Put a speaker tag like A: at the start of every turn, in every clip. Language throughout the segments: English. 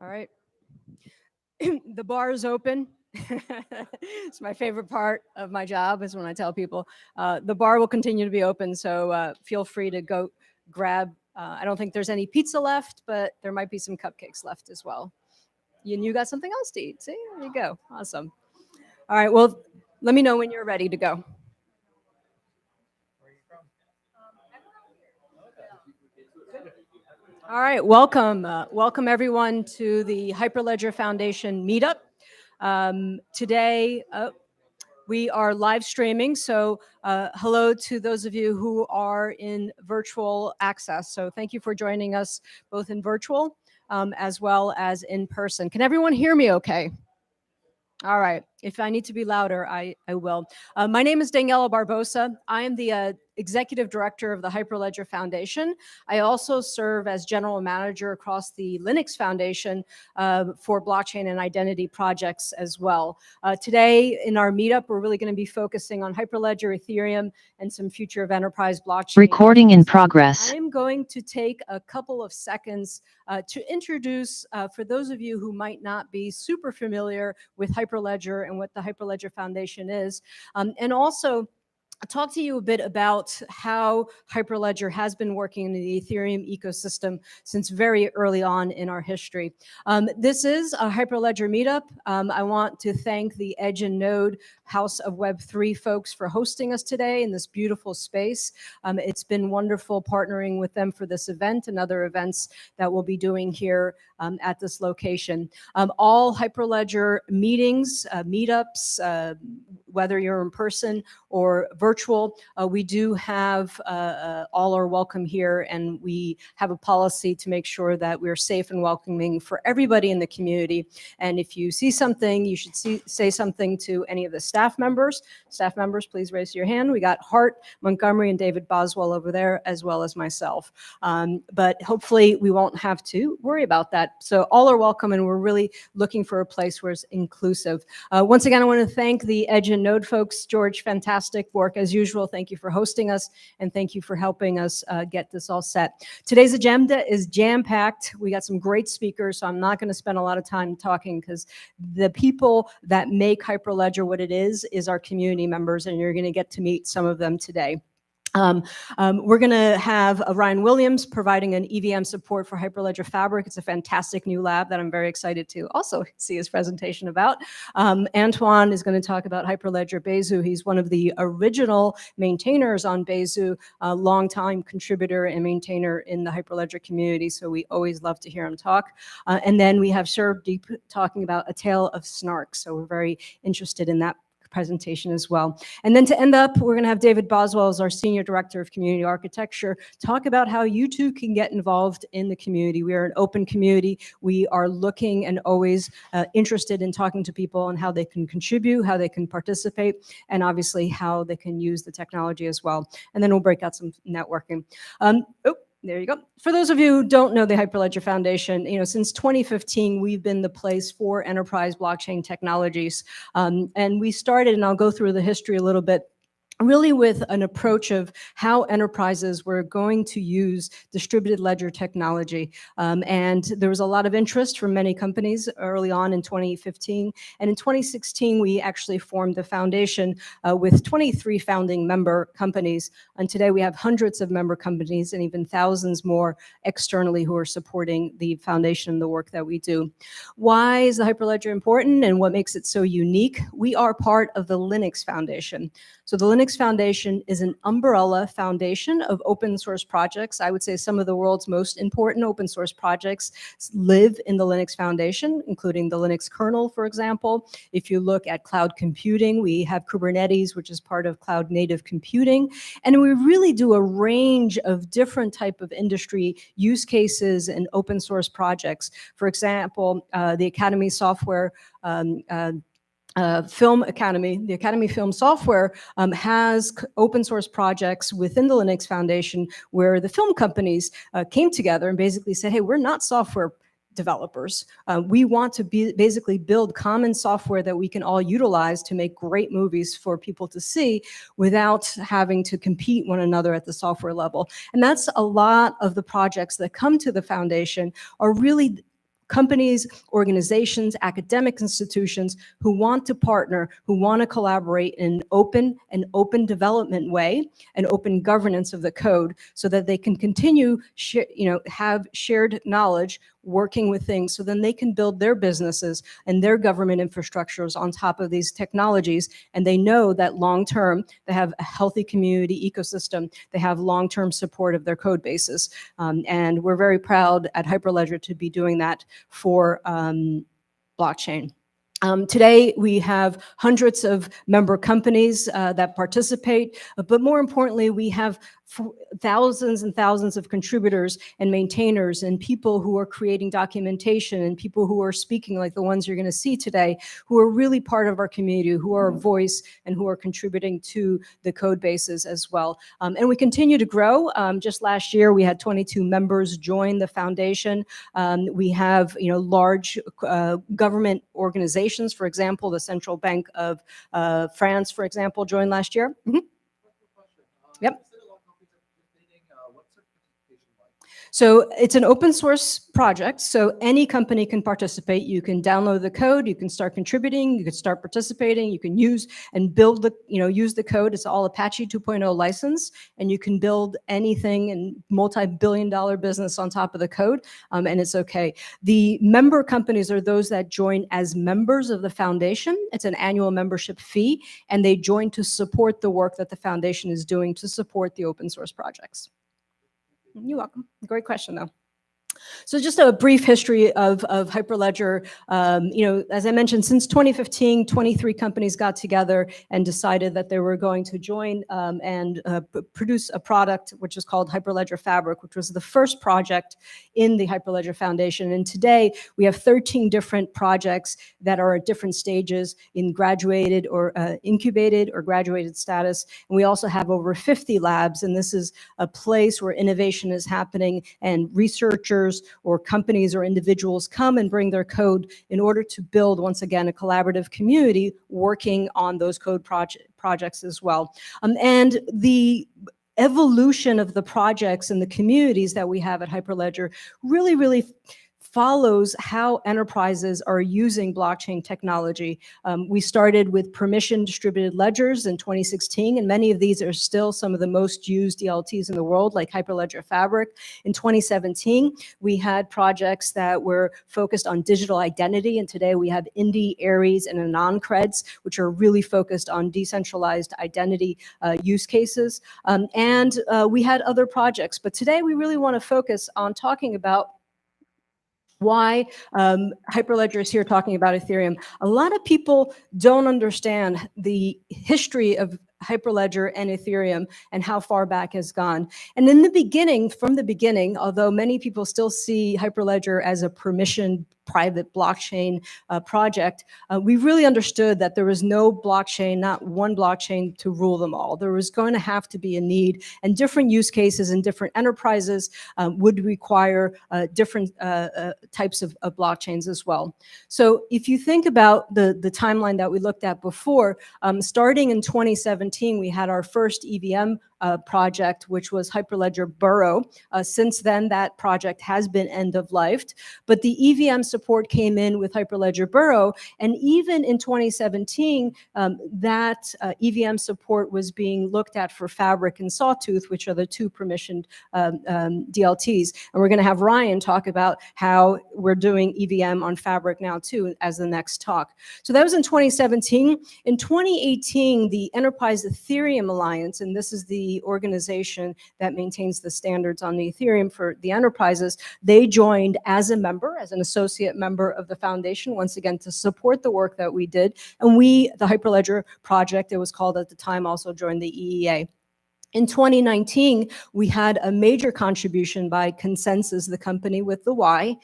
A: All right. The bar is open. It's my favorite part of my job is when I tell people the bar will continue to be open. So feel free to go grab. I don't think there's any pizza left, but there might be some cupcakes left as well. You got something else to eat. See, there you go. Awesome. All right. Well, let me know when you're ready to go. All right, welcome everyone to the Hyperledger Foundation meetup. Today, we are live streaming, so hello to those of you who are in virtual access. So thank you for joining us both in virtual as well as in person. Can everyone hear me okay? All right. If I need to be louder, I will. My name is Daniela Barbosa. I am the Executive Director of the Hyperledger Foundation. I also serve as General Manager across the Linux Foundation for blockchain and identity projects as well. Today in our meetup, we're really going to be focusing on Hyperledger, Ethereum, and some future of enterprise blockchain.
B: Recording in progress.
A: I'm going to take a couple of seconds to introduce, for those of you who might not be super familiar with Hyperledger and what the Hyperledger Foundation is, and also talk to you a bit about how Hyperledger has been working in the Ethereum ecosystem since very early on in our history. This is a Hyperledger meetup. I want to thank the Edge and Node House of Web3 folks for hosting us today in this beautiful space. It's been wonderful partnering with them for this event and other events that we'll be doing here at this location. All Hyperledger meetings, meetups, whether you're in person or virtual, we do have all are welcome here, and we have a policy to make sure that we're safe and welcoming for everybody in the community. And if you see something, you should say something to any of the staff members. Staff members, please raise your hand. We got Hart, Montgomery, and David Boswell over there, as well as myself. But hopefully we won't have to worry about that. So all are welcome, and we're really looking for a place where it's inclusive. Once again, I want to thank the Edge and Node folks. George, fantastic work as usual. Thank you for hosting us, and thank you for helping us get this all set. Today's agenda is jam-packed. We got some great speakers, so I'm not going to spend a lot of time talking because the people that make Hyperledger what it is our community members, and you're going to get to meet some of them today. We're going to have Ryan Williams providing an EVM support for Hyperledger Fabric. It's a fantastic new lab that I'm very excited to also see his presentation about. Antoine is going to talk about Hyperledger Besu. He's one of the original maintainers on Besu, a longtime contributor and maintainer in the Hyperledger community, so we always love to hear him talk. And then we have Serb Deep talking about A Tale of SNARKs, so we're very interested in that presentation as well. And then to end up, we're going to have David Boswell as our Senior Director of Community Architecture talk about how you too can get involved in the community. We are an open community. We are looking and always interested in talking to people on how they can contribute, how they can participate, and obviously how they can use the technology as well. And then we'll break out some networking. There you go. For those of you who don't know the Hyperledger Foundation, since 2015, we've been the place for enterprise blockchain technologies. And we started, and I'll go through the history a little bit, really with an approach of how enterprises were going to use distributed ledger technology. And there was a lot of interest from many companies early on in 2015. And in 2016, we actually formed the foundation with 23 founding member companies. And today we have hundreds of member companies and even thousands more externally who are supporting the foundation and the work that we do. Why is the Hyperledger important and what makes it so unique? We are part of the Linux Foundation. So the Linux Foundation is an umbrella foundation of open source projects. I would say some of the world's most important open source projects live in the Linux Foundation, including the Linux kernel, for example. If you look at cloud computing, we have Kubernetes, which is part of cloud native computing. And we really do a range of different type of industry use cases and open source projects. For example, the Academy software Film Academy, the Academy Film Software has open source projects within the Linux Foundation where the film companies came together and basically said, hey, we're not software developers. We want to basically build common software that we can all utilize to make great movies for people to see without having to compete one another at the software level. And that's a lot of the projects that come to the foundation are really companies, organizations, academic institutions who want to partner, who want to collaborate in an open development way, an open governance of the code, so that they can continue, have shared knowledge, working with things, so then they can build their businesses and their government infrastructures on top of these technologies. And they know that long-term, they have a healthy community ecosystem. They have long-term support of their code bases. And we're very proud at Hyperledger to be doing that for blockchain. Today, we have hundreds of member companies that participate, but more importantly, we have thousands and thousands of contributors and maintainers and people who are creating documentation and people who are speaking, like the ones you're going to see today, who are really part of our community, who are a voice and who are contributing to the code bases as well. And we continue to grow. Just last year, we had 22 members join the foundation. We have large government organizations. For example, the Central Bank of France, for example, joined last year. Yep. So it's an open source project, so any company can participate. You can download the code, you can start contributing, you can start participating, you can use and build the, use the code. It's all Apache 2.0 license, and you can build anything and multi-billion-dollar business on top of the code, and it's okay. The member companies are those that join as members of the foundation. It's an annual membership fee, and they join to support the work that the foundation is doing to support the open source projects. You're welcome. Great question, though. So just a brief history of Hyperledger. As I mentioned, since 2015, 23 companies got together and decided that they were going to join and produce a product which is called Hyperledger Fabric, which was the first project in the Hyperledger Foundation. And today we have 13 different projects that are at different stages in graduated or incubated or graduated status. And we also have over 50 labs, and this is a place where innovation is happening and researchers or companies or individuals come and bring their code in order to build, once again, a collaborative community working on those code projects as well. And the evolution of the projects and the communities that we have at Hyperledger really follows how enterprises are using blockchain technology. We started with permission distributed ledgers in 2016, and many of these are still some of the most used DLTs in the world, like Hyperledger Fabric. In 2017, we had projects that were focused on digital identity, and today we have Indy, Aries, and AnonCreds, which are really focused on decentralized identity use cases. And we had other projects, but today we really want to focus on talking about why Hyperledger is here talking about Ethereum. A lot of people don't understand the history of Hyperledger and Ethereum and how far back has gone. And in the beginning, from the beginning, although many people still see Hyperledger as a permissioned private blockchain project, we really understood that there was no blockchain, not one blockchain to rule them all. There was going to have to be a need, and different use cases and different enterprises would require different types of blockchains as well. So if you think about the timeline that we looked at before, starting in 2017, we had our first EVM project, which was Hyperledger Burrow. Since then, that project has been end-of-lifed, but the EVM support came in with Hyperledger Burrow, and even in 2017, that EVM support was being looked at for Fabric and Sawtooth, which are the two permissioned DLTs. And we're going to have Ryan talk about how we're doing EVM on Fabric now, too, as the next talk. So that was in 2017. In 2018, the Enterprise Ethereum Alliance, and this is the organization that maintains the standards on the Ethereum for the enterprises, they joined as a member, as an associate member of the foundation, once again, to support the work that we did. And we, the Hyperledger project, it was called at the time, also joined the EEA. In 2019, we had a major contribution by Consensus, the company with the Y.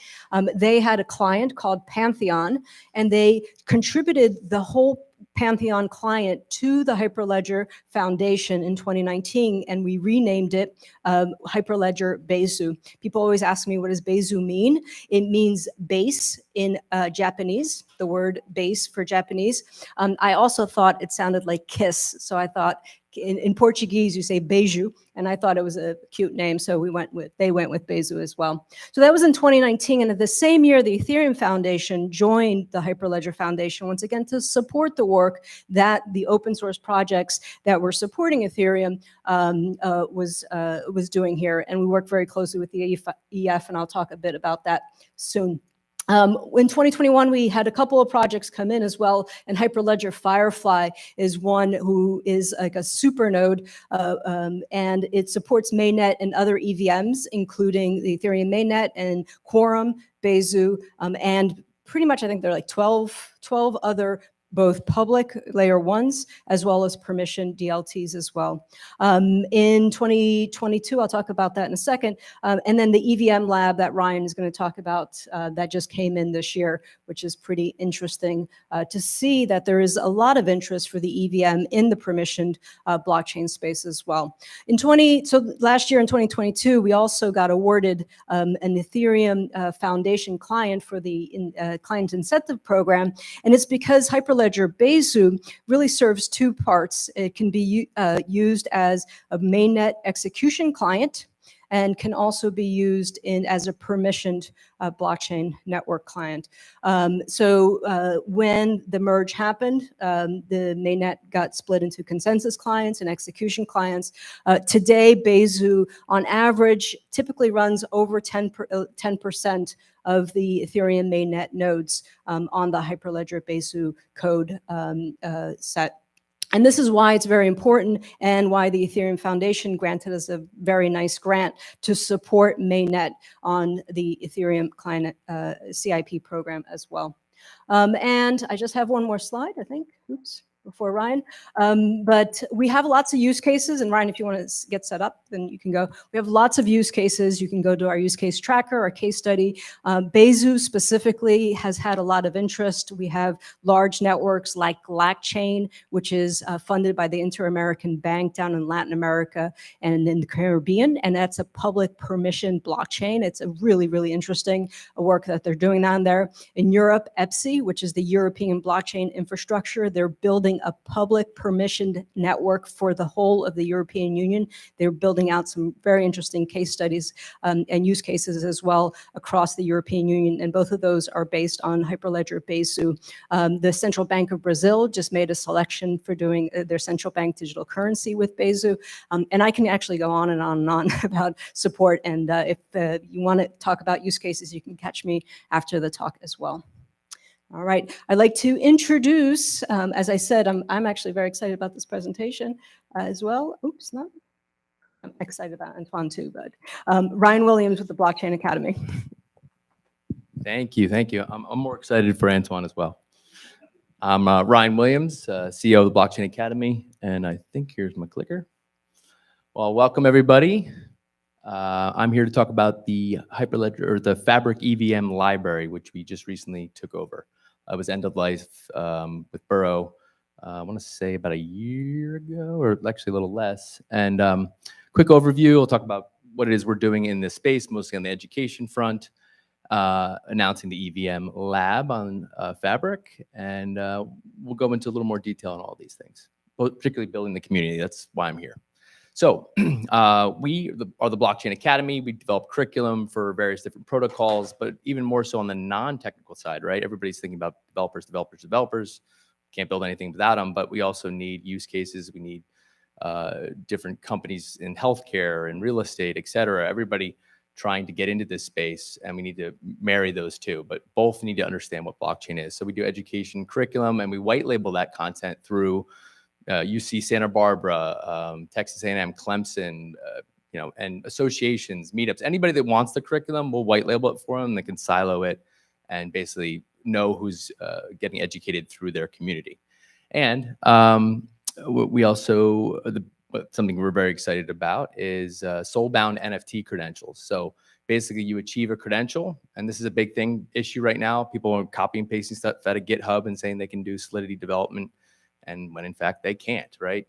A: They had a client called Pantheon, and they contributed the whole Pantheon client to the Hyperledger Foundation in 2019, and we renamed it Hyperledger Besu. People always ask me, what does Besu mean? It means base in Japanese, the word base for Japanese. I also thought it sounded like kiss, so I thought in Portuguese, you say Beiju, and I thought it was a cute name, so they went with Beiju as well. So that was in 2019, and at the same year, the Ethereum Foundation joined the Hyperledger Foundation once again to support the work that the open source projects that were supporting Ethereum was doing here, and we work very closely with the EF, and I'll talk a bit about that soon. In 2021, we had a couple of projects come in as well, and Hyperledger Firefly is one who is like a super node, and it supports mainnet and other EVMs, including the Ethereum mainnet and Quorum, Beiju, and pretty much I think there are like 12 other both public layer ones as well as permission DLTs as well. In 2022, I'll talk about that in a second. And then the EVM lab that Ryan is going to talk about that just came in this year, which is pretty interesting to see that there is a lot of interest for the EVM in the permissioned blockchain space as well. So last year in 2022, we also got awarded an Ethereum Foundation client for the client incentive program. And it's because Hyperledger Beiju really serves two parts. It can be used as a mainnet execution client and can also be used as a permissioned blockchain network client. So when the merge happened, the mainnet got split into consensus clients and execution clients. Today, Beiju, on average, typically runs over 10% of the Ethereum mainnet nodes on the Hyperledger Beiju code set. And this is why it's very important and why the Ethereum Foundation granted us a very nice grant to support mainnet on the Ethereum client CIP program as well. And I just have one more slide, I think. Oops. Before Ryan. But we have lots of use cases, and Ryan, if you want to get set up, then you can go. We have lots of use cases. You can go to our use case tracker, our case study. Beiju specifically has had a lot of interest. We have large networks like LACchain, which is funded by the Inter-American Bank down in Latin America and in the Caribbean, and that's a public permission blockchain. It's a really, really interesting work that they're doing down there. In Europe, EPSI, which is the European blockchain infrastructure, they're building a public permissioned network for the whole of the European Union. They're building out some very interesting case studies and use cases as well across the European Union, and both of those are based on Hyperledger Beiju. The Central Bank of Brazil just made a selection for doing their central bank digital currency with Beiju, and I can actually go on and on and on about support, and if you want to talk about use cases, you can catch me after the talk as well. All right, I'd like to introduce, as I said, I'm actually very excited about this presentation as well. Oops, not. I'm excited about Antoine too, but Ryan Williams with the Blockchain Academy.
B: Thank you, thank you. I'm more excited for Antoine as well. I'm Ryan Williams, CEO of the Blockchain Academy, and I think here's my clicker. Well, welcome everybody. I'm here to talk about the Hyperledger, or the Fabric EVM library, which we just recently took over. It was end of life with Burrow, I want to say about a year ago, or actually a little less. And quick overview, we'll talk about what it is we're doing in this space, mostly on the education front, announcing the EVM lab on Fabric, and we'll go into a little more detail on all these things, particularly building the community. That's why I'm here. So we are the Blockchain Academy. We develop curriculum for various different protocols, but even more so on the non-technical side, right? Everybody's thinking about developers. Can't build anything without them, but we also need use cases. We need different companies in healthcare and real estate, et cetera. Everybody trying to get into this space, and we need to marry those two, but both need to understand what blockchain is. So we do education curriculum, and we white label that content through UC Santa Barbara, Texas A&M, Clemson, and associations, meetups. Anybody that wants the curriculum, we'll white label it for them. They can silo it and basically know who's getting educated through their community. And we also, something we're very excited about is soul-bound NFT credentials. So basically you achieve a credential, and this is a big issue right now. People are copying and pasting stuff out of GitHub and saying they can do Solidity development, and when in fact they can't, right?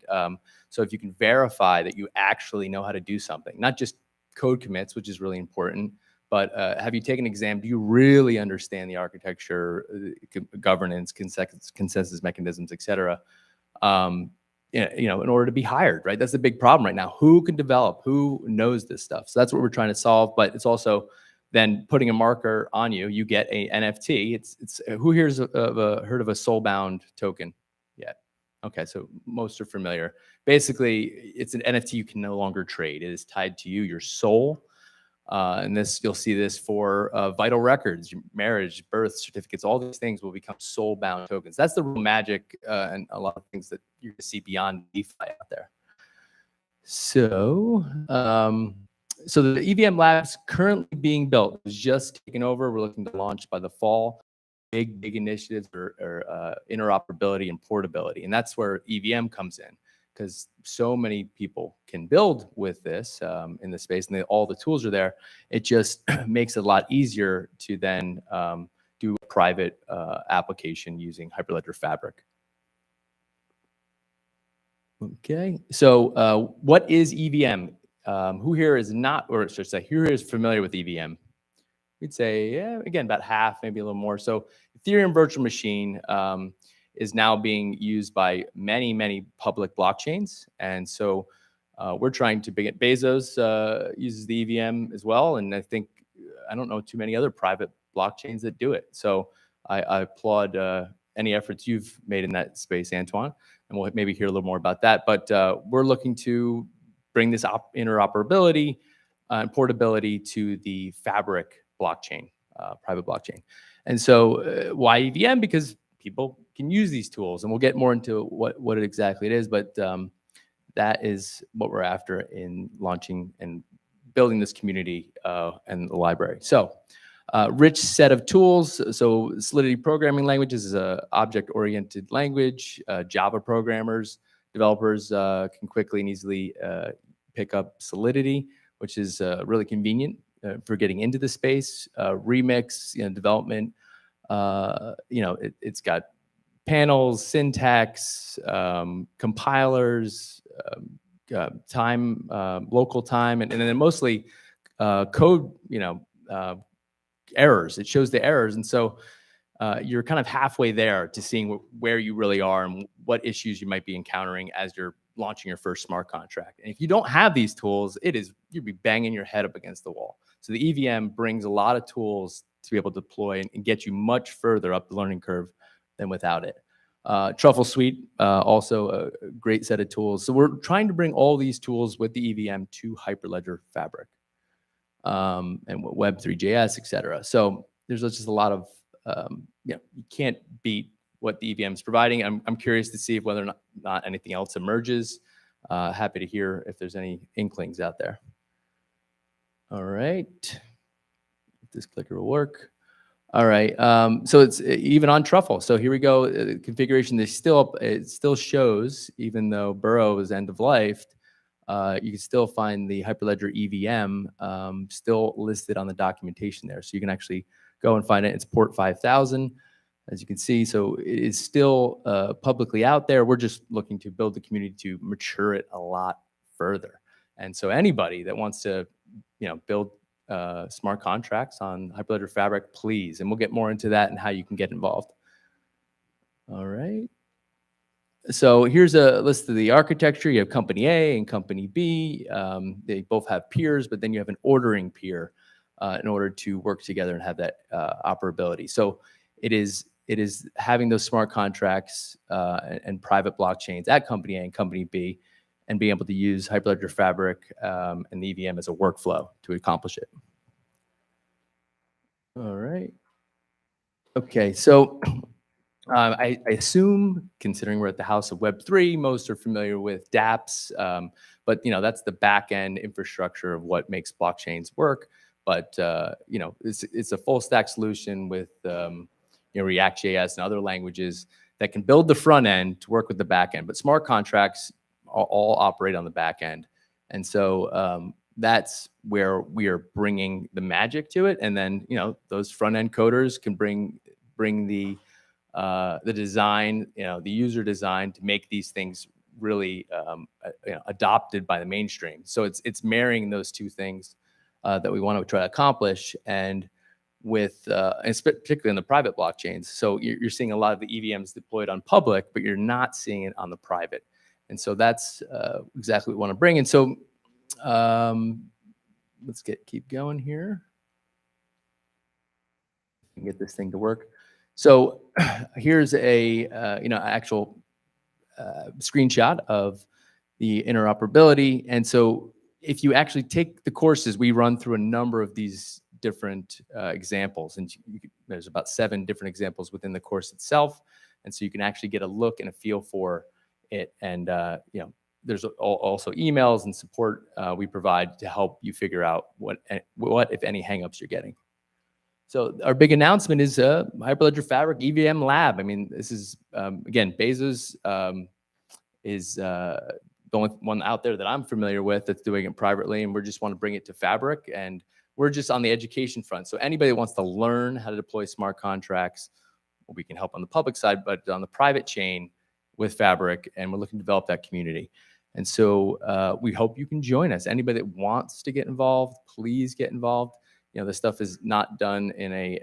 B: So if you can verify that you actually know how to do something, not just code commits, which is really important, but have you taken an exam? Do you really understand the architecture, governance, consensus mechanisms, et cetera? in order to be hired, right? That's the big problem right now. Who can develop? Who knows this stuff? So that's what we're trying to solve. But it's also then putting a marker on you. You get a NFT. It's who here's heard of a soulbound token yet? Okay, so most are familiar. Basically, it's an NFT you can no longer trade. It is tied to you, your soul. And this, you'll see this for vital records, your marriage, birth certificates, all these things will become soul-bound tokens. That's the real magic and a lot of things that you're going to see beyond DeFi out there. So, so the EVM labs currently being built, it was just taken over. We're looking to launch by the fall. Big initiatives are interoperability and portability, and that's where EVM comes in, because so many people can build with this in the space, and all the tools are there. It just makes it a lot easier to then do a private application using Hyperledger Fabric. Okay, so what is EVM? Who here is not, or should I say, who here is familiar with EVM? We'd say, yeah, again, about half, maybe a little more. So Ethereum virtual machine is now being used by many public blockchains. And so we're trying to bring it. Bezos uses the EVM as well. And I don't know too many other private blockchains that do it. So I applaud any efforts you've made in that space, Antoine. And we'll maybe hear a little more about that. But we're looking to bring this interoperability and portability to the Fabric blockchain, private blockchain. And so why EVM? Because people can use these tools, and we'll get more into what exactly it is, but that is what we're after in launching and building this community and the library. So rich set of tools. So Solidity programming languages is a object-oriented language. Java programmers, developers can quickly and easily pick up Solidity, which is really convenient for getting into the space. Remix, development, it's got panels, syntax, compilers, time, local time, and then mostly code, errors. It shows the errors. And so you're kind of halfway there to seeing where you really are and what issues you might be encountering as you're launching your first smart contract. And if you don't have these tools, you'd be banging your head up against the wall. So the EVM brings a lot of tools to be able to deploy and get you much further up the learning curve than without it. Truffle Suite, also a great set of tools. So we're trying to bring all these tools with the EVM to Hyperledger Fabric and Web3.js, et cetera. So there's just a lot of, you can't beat what the EVM is providing. I'm curious to see if whether or not anything else emerges. Happy to hear if there's any inklings out there. All right, if this clicker will work. All right, so it's even on Truffle. So here we go. The configuration it still shows, even though Burrow is end of life, you can still find the Hyperledger EVM still listed on the documentation there. So you can actually go and find it. It's port 5000, as you can see. So it is still publicly out there. We're just looking to build the community to mature it a lot further. And so anybody that wants to, build smart contracts on Hyperledger Fabric, please. And we'll get more into that and how you can get involved. All right. So here's a list of the architecture. You have company A and company B. They both have peers, but then you have an ordering peer in order to work together and have that operability. So it is having those smart contracts and private blockchains at company A and company B, and being able to use Hyperledger Fabric and the EVM as a workflow to accomplish it. All right. Okay, so I assume, considering we're at the house of Web3, most are familiar with dApps, but that's the back-end infrastructure of what makes blockchains work. But it's a full stack solution with React.js and other languages that can build the front end to work with the back end. But smart contracts all operate on the back end, and so that's where we are bringing the magic to it. And then those front end coders can bring the design, the user design to make these things really adopted by the mainstream. So it's marrying those two things that we want to try to accomplish, and particularly in the private blockchains. So you're seeing a lot of the EVMs deployed on public, but you're not seeing it on the private. And so that's exactly what we want to bring. And so let's keep going here. Get this thing to work. So here's a actual screenshot of the interoperability. And so if you actually take the courses, we run through a number of these different examples, and there's about 7 different examples within the course itself. And so you can actually get a look and a feel for it. And there's also emails and support we provide to help you figure out what if any hangups you're getting. So our big announcement is Hyperledger Fabric EVM Lab. I mean, this is, again, Bezos is the only one out there that I'm familiar with that's doing it privately, and we just want to bring it to Fabric. And we're just on the education front. So anybody that wants to learn how to deploy smart contracts, well, we can help on the public side, but on the private chain with Fabric, and we're looking to develop that community. And so we hope you can join us. Anybody that wants to get involved, please get involved. This stuff is not done in a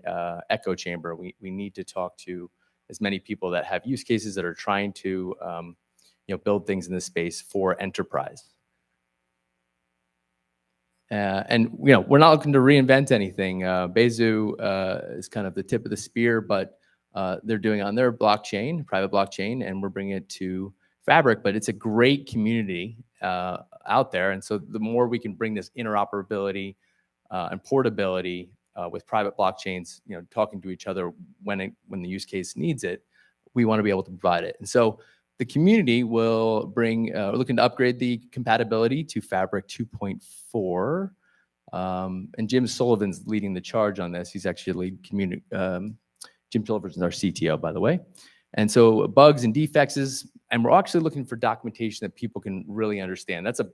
B: echo chamber. We need to talk to as many people that have use cases that are trying to build things in this space for enterprise. And we're not looking to reinvent anything. Bezu is kind of the tip of the spear, but they're doing it on their blockchain, private blockchain, and we're bringing it to Fabric. But it's a great community out there, and so the more we can bring this interoperability and portability with private blockchains, talking to each other when the use case needs it, we want to be able to provide it. And so the community will bring, we're looking to upgrade the compatibility to Fabric 2.4. And Jim Sullivan's leading the charge on this. He's actually a lead community. Jim Sullivan's our CTO, by the way. And so bugs and defects and we're actually looking for documentation that people can really understand. That's a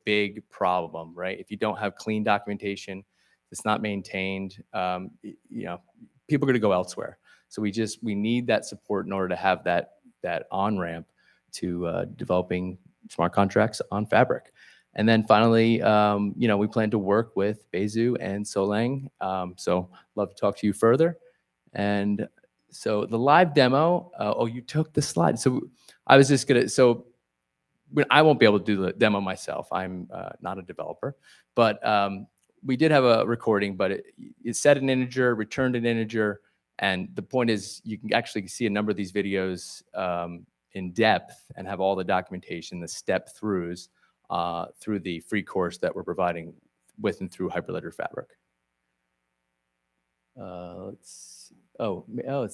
B: big problem, right? If you don't have clean documentation, it's not maintained, people are going to go elsewhere. So we need that support in order to have that on-ramp to developing smart contracts on Fabric. And then finally, we plan to work with Bezu and Solang. So love to talk to you further. And so the live demo, you took the slide. So I was just I won't be able to do the demo myself. I'm not a developer, but we did have a recording, but it set an integer, returned an integer. And the point is you can actually see a number of these videos in depth and have all the documentation, the step-throughs through the free course that we're providing with and through Hyperledger Fabric. Let's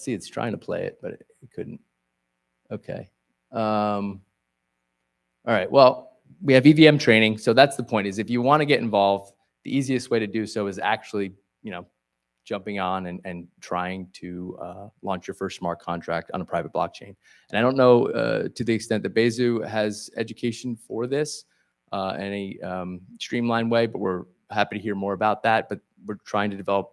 B: see, it's trying to play it, but it couldn't. Okay. All right, well, we have EVM training. So that's the point, is if you want to get involved, the easiest way to do so is actually, jumping on and trying to launch your first smart contract on a private blockchain. And I don't know to the extent that Bezu has education for this in a streamlined way, but we're happy to hear more about that. But we're trying to develop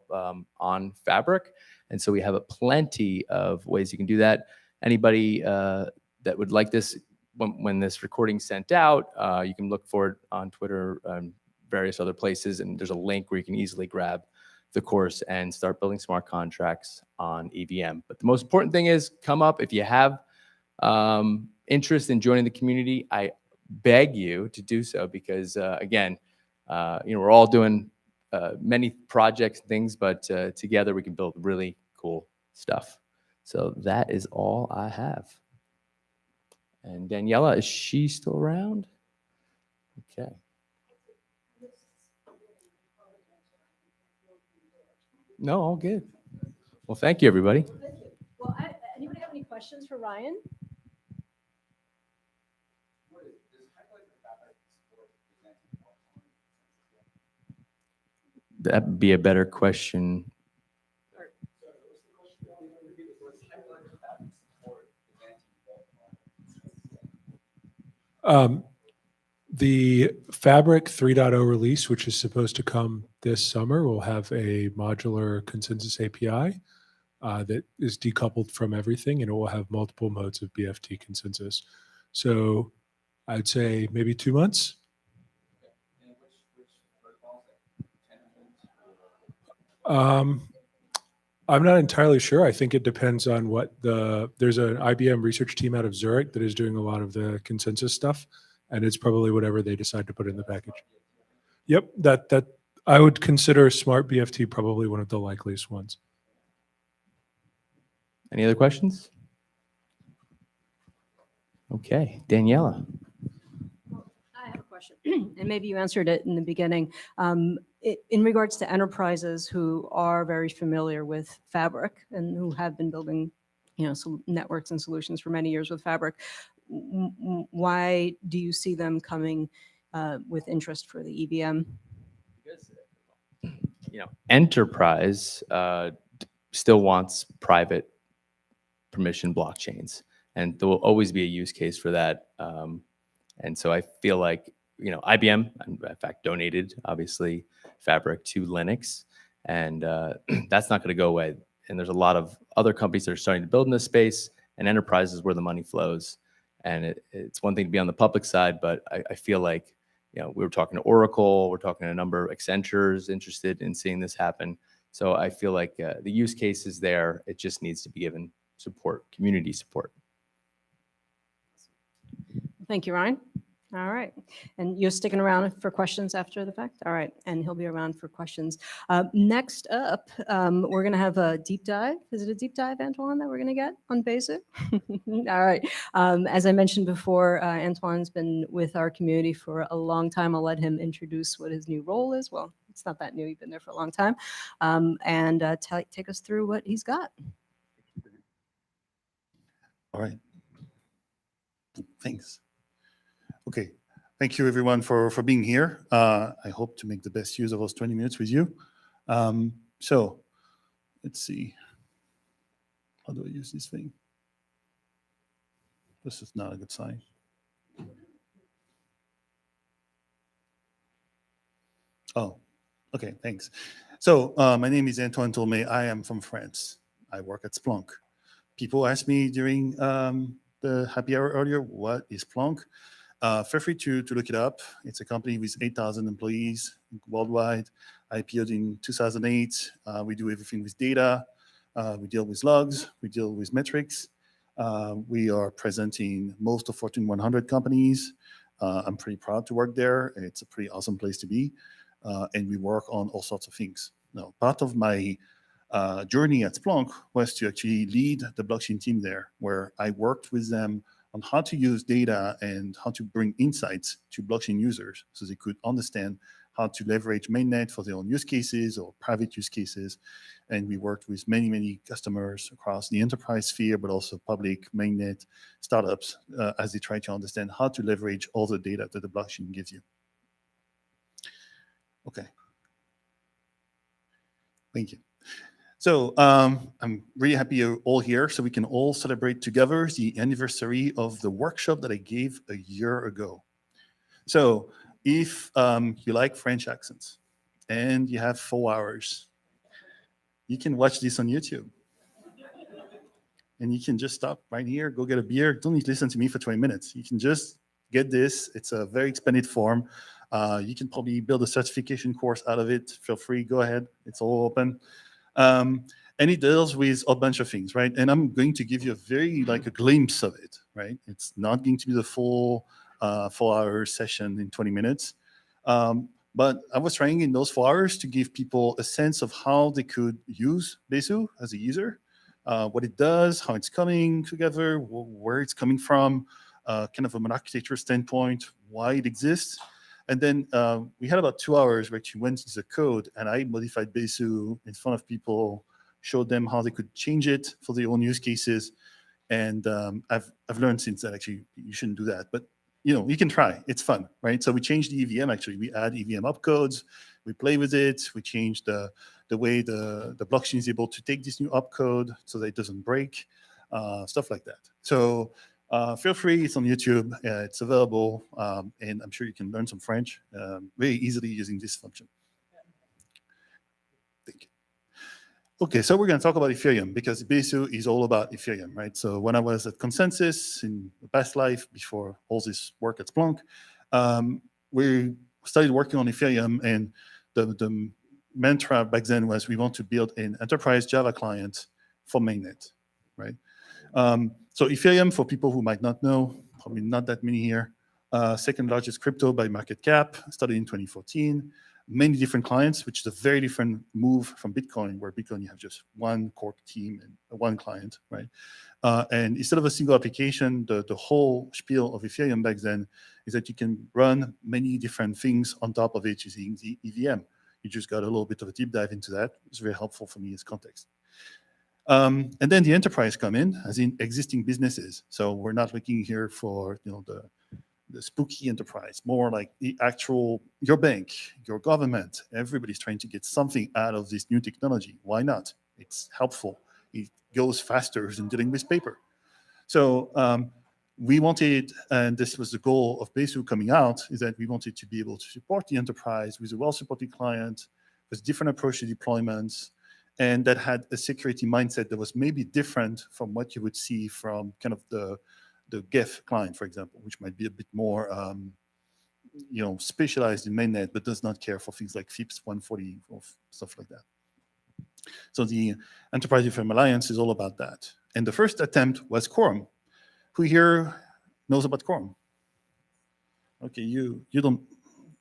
B: on Fabric. And so we have plenty of ways you can do that. Anybody that would like this, when this recording's sent out, you can look for it on Twitter and various other places. And there's a link where you can easily grab the course and start building smart contracts on EVM. But the most important thing is come up. If you have interest in joining the community, I beg you to do so because, again, we're all doing many projects and things, but together we can build really cool stuff. So that is all I have. And Daniela, is she still around? Okay. No, all good. Well, thank you, everybody.
A: Thank you. Well, anybody have any questions for Ryan?
B: That'd be a better question.
C: The Fabric 3.0 release, which is supposed to come this summer, will have a modular consensus API that is decoupled from everything, and it will have multiple modes of BFT consensus. So I'd say maybe 2 months. I'm not entirely sure. I think it depends on there's an IBM research team out of Zurich that is doing a lot of the consensus stuff, and it's probably whatever they decide to put in the package. Yep, that I would consider Smart BFT probably one of the likeliest ones.
B: Any other questions? Okay, Daniela.
A: I have a question, and maybe you answered it in the beginning. In regards to enterprises who are very familiar with Fabric and who have been building, networks and solutions for many years with Fabric, why do you see them coming with interest for the EVM?
B: Because, enterprise still wants private permission blockchains, and there will always be a use case for that. And so I feel like, IBM, in fact, donated, obviously, Fabric to Linux, and that's not going to go away. And there's a lot of other companies that are starting to build in this space, and enterprise is where the money flows. And it's one thing to be on the public side, but I feel like, we were talking to Oracle, we're talking to a number of Accentures interested in seeing this happen. So I feel like the use case is there. It just needs to be given support, community support.
A: Thank you, Ryan. All right. And you're sticking around for questions after the fact? All right. And he'll be around for questions. Next up, we're going to have a deep dive. Is it a deep dive, Antoine, that we're going to get on Besu? All right. As I mentioned before, Antoine's been with our community for a long time. I'll let him introduce what his new role is. Well, it's not that new. He's been there for a long time. And take us through what he's got.
D: All right. Thanks. Okay. Thank you, everyone, for being here. I hope to make the best use of those 20 minutes with you. So let's see. How do I use this thing? This is not a good sign. Oh, okay. Thanks. So my name is Antoine Toulme. I am from France. I work at Splunk. People ask me during the happy hour earlier, what is Splunk? Feel free to look it up. It's a company with 8,000 employees worldwide. IPO'd in 2008. We do everything with data. We deal with logs. We deal with metrics. We are present in most of Fortune 100 companies. I'm pretty proud to work there. It's a pretty awesome place to be. And we work on all sorts of things. Now, part of my journey at Splunk was to actually lead the blockchain team there, where I worked with them on how to use data and how to bring insights to blockchain users so they could understand how to leverage mainnet for their own use cases or private use cases. And we worked with many, many customers across the enterprise sphere, but also public mainnet startups as they try to understand how to leverage all the data that the blockchain gives you. Okay. Thank you. So I'm really happy you're all here so we can all celebrate together the anniversary of the workshop that I gave a year ago. So if you like French accents and you have 4 hours, you can watch this on YouTube. And you can just stop right here, go get a beer. Don't need to listen to me for 20 minutes. You can just get this. It's a very expanded form. You can probably build a certification course out of it. Feel free, go ahead. It's all open. And it deals with a bunch of things, right? And I'm going to give you a glimpse of it, right? It's not going to be the full 4-hour session in 20 minutes. But I was trying in those 4 hours to give people a sense of how they could use Besu as a user, what it does, how it's coming together, where it's coming from, kind of from an architecture standpoint, why it exists. And then we had about 2 hours where we went into the code and I modified Besu in front of people, showed them how they could change it for their own use cases. And I've learned since that actually you shouldn't do that, but you can try. It's fun, right? So we changed the EVM actually. We add EVM opcodes, we play with it, we changed the way the blockchain is able to take this new opcode so that it doesn't break, stuff like that. So feel free, it's on YouTube, it's available, and I'm sure you can learn some French very easily using this function. Thank you. Okay, so we're going to talk about Ethereum because Besu is all about Ethereum, right? So when I was at Consensus in the past life, before all this work at Splunk, we started working on Ethereum, and the mantra back then was we want to build an enterprise Java client for mainnet, right? So Ethereum, for people who might not know, probably not that many here, second largest crypto by market cap, started in 2014. Many different clients, which is a very different move from Bitcoin, where Bitcoin you have just one core team and one client, right? And instead of a single application, the whole spiel of Ethereum back then is that you can run many different things on top of it using the EVM. You just got a little bit of a deep dive into that. It's very helpful for me as context. And then the enterprise come in, as in existing businesses. So we're not looking here for the spooky enterprise, more like the actual, your bank, your government, everybody's trying to get something out of this new technology. Why not? It's helpful. It goes faster than dealing with paper. So we wanted, and this was the goal of Besu coming out, is that we wanted to be able to support the enterprise with a well-supported client, with different approach to deployments, and that had a security mindset that was maybe different from what you would see from kind of the GEF client, for example, which might be a bit more specialized in mainnet, but does not care for things like FIPS 140 or stuff like that. So the Enterprise Ethereum Alliance is all about that. And the first attempt was Quorum. Who here knows about Quorum? Okay, you don't,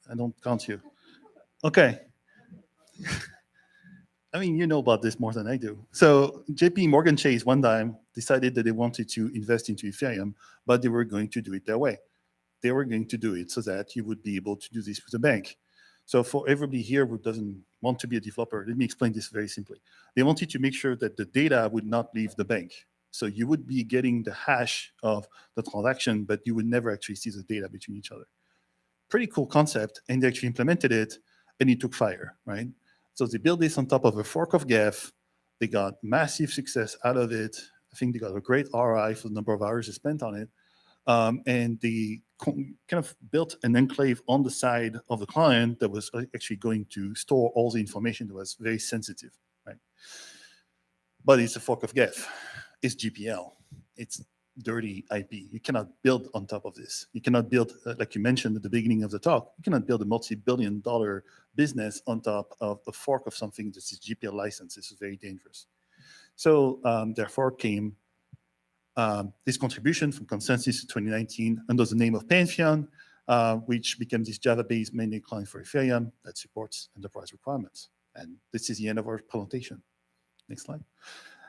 D: I don't count you. Okay. I mean, you know about this more than I do. So JP Morgan Chase one time decided that they wanted to invest into Ethereum, but they were going to do it their way. They were going to do it so that you would be able to do this with a bank. So for everybody here who doesn't want to be a developer, let me explain this very simply. They wanted to make sure that the data would not leave the bank. So you would be getting the hash of the transaction, but you would never actually see the data between each other. Pretty cool concept, and they actually implemented it, and it took fire, right? So they built this on top of a fork of GEF. They got massive success out of it. I think they got a great ROI for the number of hours they spent on it. And they kind of built an enclave on the side of the client that was actually going to store all the information that was very sensitive, right? But it's a fork of GEF. It's GPL. It's dirty IP. You cannot build on top of this. You cannot build, like you mentioned at the beginning of the talk, you cannot build a multi-billion-dollar business on top of a fork of something that is GPL licensed. This is very dangerous. So therefore came this contribution from Consensus in 2019 under the name of Pantheon, which became this Java-based mainnet client for Ethereum that supports enterprise requirements. And this is the end of our presentation. Next slide.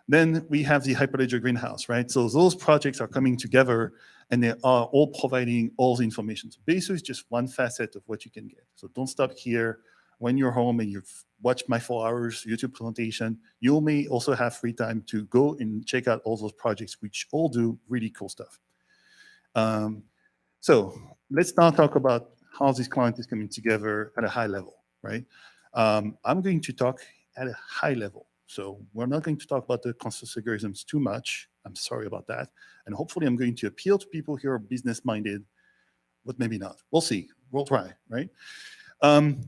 D: Then we have the Hyperledger greenhouse, right? So those projects are coming together and they are all providing all the information. So Besu is just one facet of what you can get. So don't stop here. When you're home and you've watched my 4 hours YouTube presentation, you may also have free time to go and check out all those projects, which all do really cool stuff. So let's now talk about how this client is coming together at a high level, right? I'm going to talk at a high level. So we're not going to talk about the consensus algorithms too much. I'm sorry about that. And hopefully I'm going to appeal to people who are business-minded, but maybe not. We'll see. We'll try, right?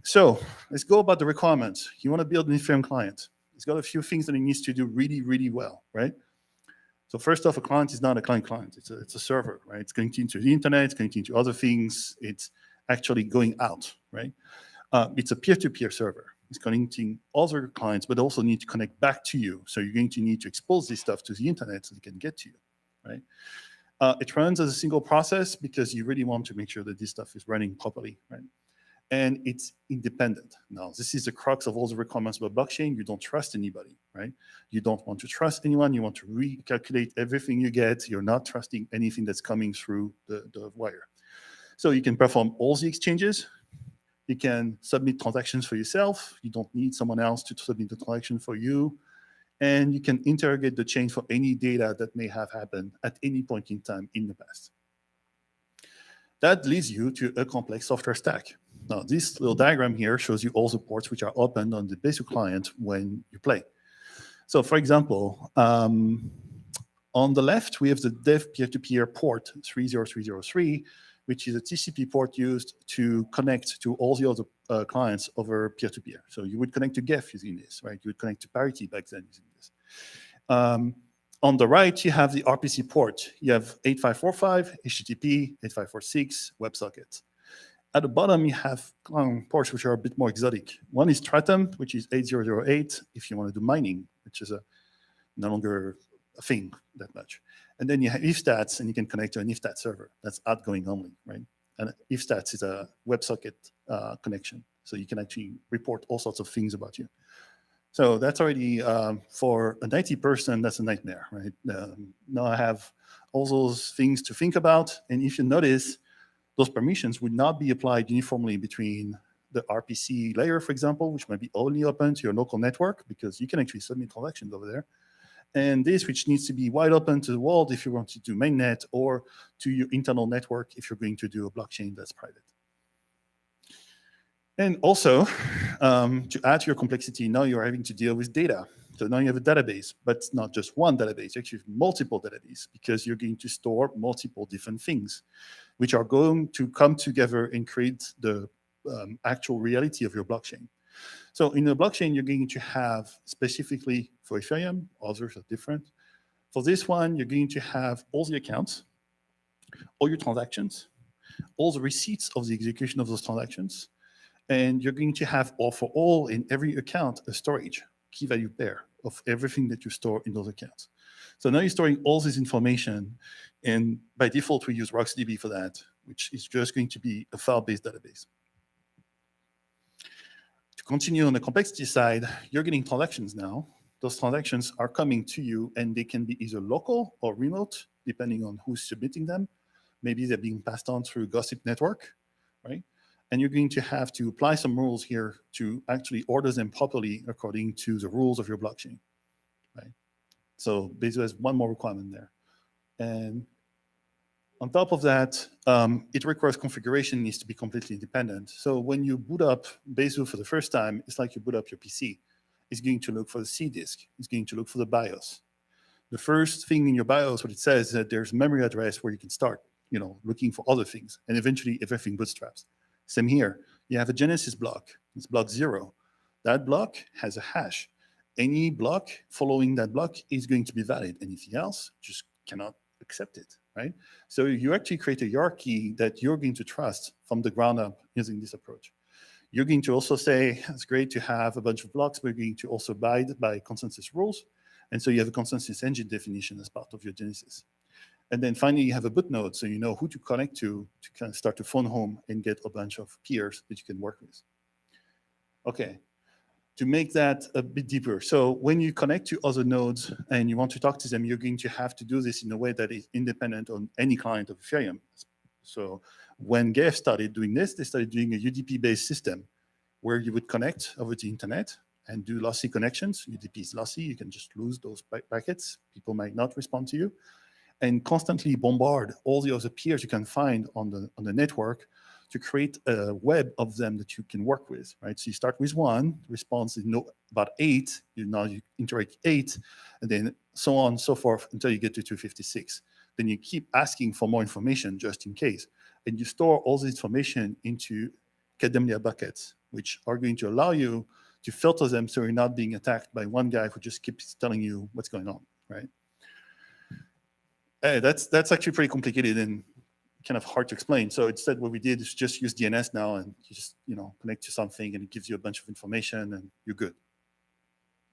D: So let's go about the requirements. You want to build an Ethereum client. It's got a few things that it needs to do really, really well, right? So first off, a client is not a client. It's a server, right? It's going into the internet. It's going into other things. It's actually going out, right? It's a peer-to-peer server. It's connecting other clients, but also need to connect back to you. So you're going to need to expose this stuff to the internet so they can get to you, right? It runs as a single process because you really want to make sure that this stuff is running properly, right? And it's independent. Now, this is the crux of all the requirements about blockchain. You don't trust anybody, right? You don't want to trust anyone. You want to recalculate everything you get. You're not trusting anything that's coming through the wire. So you can perform all the exchanges. You can submit transactions for yourself. You don't need someone else to submit the transaction for you. And you can interrogate the chain for any data that may have happened at any point in time in the past. That leads you to a complex software stack. Now, this little diagram here shows you all the ports which are opened on the Besu client when you play. So for example, on the left, we have the dev peer-to-peer port 30303, which is a TCP port used to connect to all the other clients over peer-to-peer. So you would connect to GEF using this, right? You would connect to Parity back then using this. On the right, you have the RPC port. You have 8545, HTTP, 8546, WebSockets. At the bottom, you have ports which are a bit more exotic. One is Stratum, which is 8008 if you want to do mining, which is no longer a thing that much. And then you have ifstats, and you can connect to an ifstat server. That's outgoing only, right? And ifstats is a WebSocket connection. So you can actually report all sorts of things about you. So that's already, for an IT person, that's a nightmare, right? Now I have all those things to think about. And if you notice, those permissions would not be applied uniformly between the RPC layer, for example, which might be only open to your local network, because you can actually submit transactions over there. And this, which needs to be wide open to the world if you want to do mainnet, or to your internal network if you're going to do a blockchain that's private. And also, to add to your complexity, now you're having to deal with data. So now you have a database, but it's not just one database, you actually have multiple databases, because you're going to store multiple different things, which are going to come together and create the actual reality of your blockchain. So in the blockchain, you're going to have, specifically for Ethereum, others are different. For this one, you're going to have all the accounts, all your transactions, all the receipts of the execution of those transactions, and you're going to have, for all in every account, a storage, key value pair of everything that you store in those accounts. So now you're storing all this information, and by default, we use RocksDB for that, which is just going to be a file-based database. To continue on the complexity side, you're getting transactions now. Those transactions are coming to you, and they can be either local or remote, depending on who's submitting them. Maybe they're being passed on through a gossip network, right? And you're going to have to apply some rules here to actually order them properly according to the rules of your blockchain, right? So basically, there's one more requirement there. And on top of that, it requires configuration needs to be completely independent. So when you boot up Besu for the first time, it's like you boot up your PC. It's going to look for the C disk. It's going to look for the BIOS. The first thing in your BIOS, what it says is that there's a memory address where you can start, looking for other things. And eventually, everything bootstraps. Same here. You have a Genesis block. It's block 0. That block has a hash. Any block following that block is going to be valid. Anything else just cannot accept it, right? So you actually create a hierarchy that you're going to trust from the ground up using this approach. You're going to also say, it's great to have a bunch of blocks, but you're going to also abide by consensus rules. And so you have a consensus engine definition as part of your Genesis. And then finally, you have a boot node, so you know who to connect to kind of start to phone home and get a bunch of peers that you can work with. Okay, to make that a bit deeper. So when you connect to other nodes and you want to talk to them, you're going to have to do this in a way that is independent on any client of Ethereum. So when GF started doing this, they started doing a UDP-based system where you would connect over the internet and do lossy connections. UDP is lossy, you can just lose those packets. People might not respond to you. And constantly bombard all the other peers you can find on the network to create a web of them that you can work with, right? So you start with 1, response is about 8, now you interact 8, and then so on and so forth until you get to 256. Then you keep asking for more information just in case. And you store all the information into Kademlia buckets, which are going to allow you to filter them so you're not being attacked by one guy who just keeps telling you what's going on, right? That's actually pretty complicated and kind of hard to explain. So instead, what we did is just use DNS now, and you just connect to something, and it gives you a bunch of information, and you're good.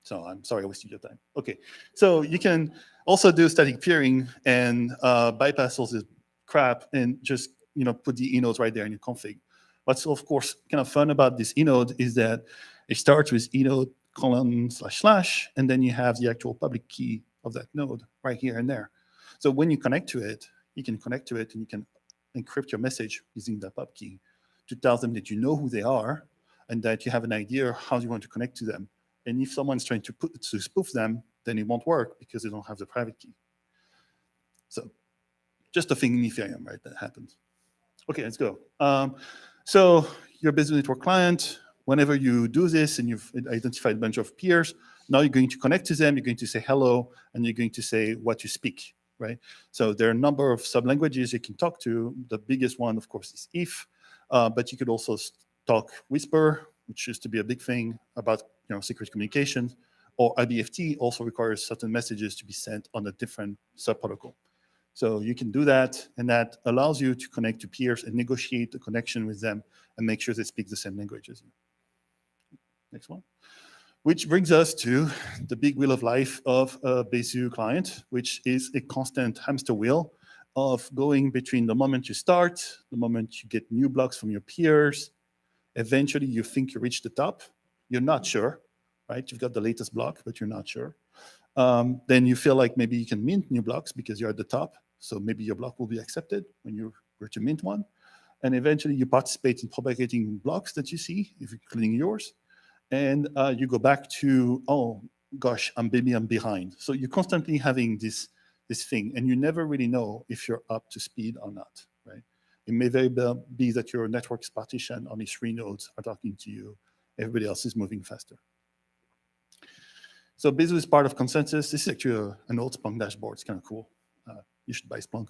D: So I'm sorry I wasted your time. Okay, so you can also do static peering and bypass all this crap and just put the enodes right there in your config. What's of course kind of fun about this enode is that it starts with enode : // and then you have the actual public key of that node right here and there. So when you connect to it, you can connect to it and you can encrypt your message using the pub key to tell them that you know who they are and that you have an idea how you want to connect to them. And if someone's trying to spoof them, then it won't work because they don't have the private key. So just a thing in Ethereum, right, that happens. Okay, let's go. So your business network client, whenever you do this and you've identified a bunch of peers, now you're going to connect to them, you're going to say hello, and you're going to say what you speak. Right? So there are a number of sub-languages you can talk to. The biggest one, of course, is if, but you could also talk Whisper, which used to be a big thing about secret communications, or IBFT also requires certain messages to be sent on a different sub-protocol. So you can do that, and that allows you to connect to peers and negotiate the connection with them and make sure they speak the same language as you. Next one. Which brings us to the big wheel of life of a Besu client, which is a constant hamster wheel of going between the moment you start, the moment you get new blocks from your peers. Eventually, you think you reach the top. You're not sure, right? You've got the latest block, but you're not sure. Then you feel like maybe you can mint new blocks because you're at the top. So maybe your block will be accepted when you were to mint one. And eventually, you participate in propagating blocks that you see, including yours. And you go back to, oh, gosh, I'm behind. So you're constantly having this thing, and you never really know if you're up to speed or not, right? It may very well be that your network is partitioned, only 3 nodes are talking to you. Everybody else is moving faster. So Besu is part of consensus. This is actually an old Splunk dashboard. It's kind of cool. You should buy Splunk.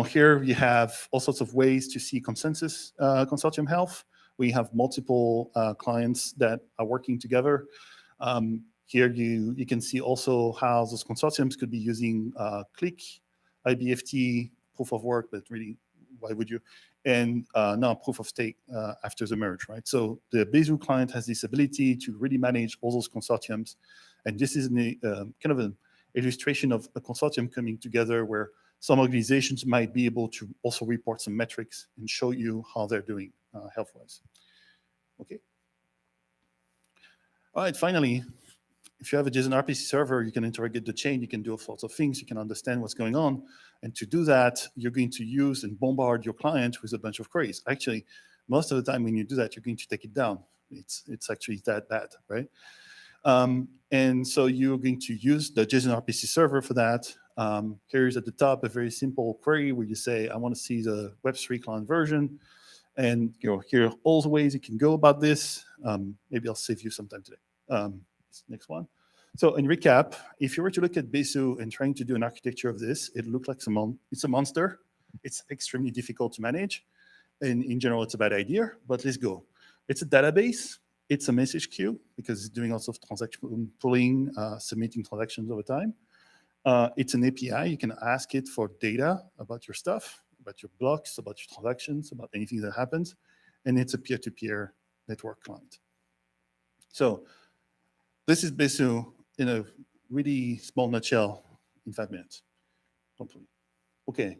D: Here you have all sorts of ways to see consensus consortium health. We have multiple clients that are working together. Here you can see also how those consortiums could be using Click, IBFT, proof of work, but really, why would you? And now proof of stake after the merge, right? So the Besu client has this ability to really manage all those consortiums. And this is kind of an illustration of a consortium coming together where some organizations might be able to also report some metrics and show you how they're doing health-wise. Okay. All right, finally, if you have a JSON RPC server, you can interrogate the chain, you can do all sorts of things, you can understand what's going on. And to do that, you're going to use and bombard your client with a bunch of queries. Actually, most of the time when you do that, you're going to take it down. It's actually that bad, right? And so you're going to use the JSON RPC server for that. Here's at the top a very simple query where you say, I want to see the Web3 client version. And here are all the ways you can go about this. Maybe I'll save you some time today. Next one. So in recap, if you were to look at Besu and trying to do an architecture of this, it looked like it's a monster. It's extremely difficult to manage. And in general, it's a bad idea, but let's go. It's a database. It's a message queue because it's doing lots of transaction pulling, submitting transactions over time. It's an API. You can ask it for data about your stuff, about your blocks, about your transactions, about anything that happens. And it's a peer-to-peer network client. So this is Besu in a really small nutshell in 5 minutes, hopefully. Okay,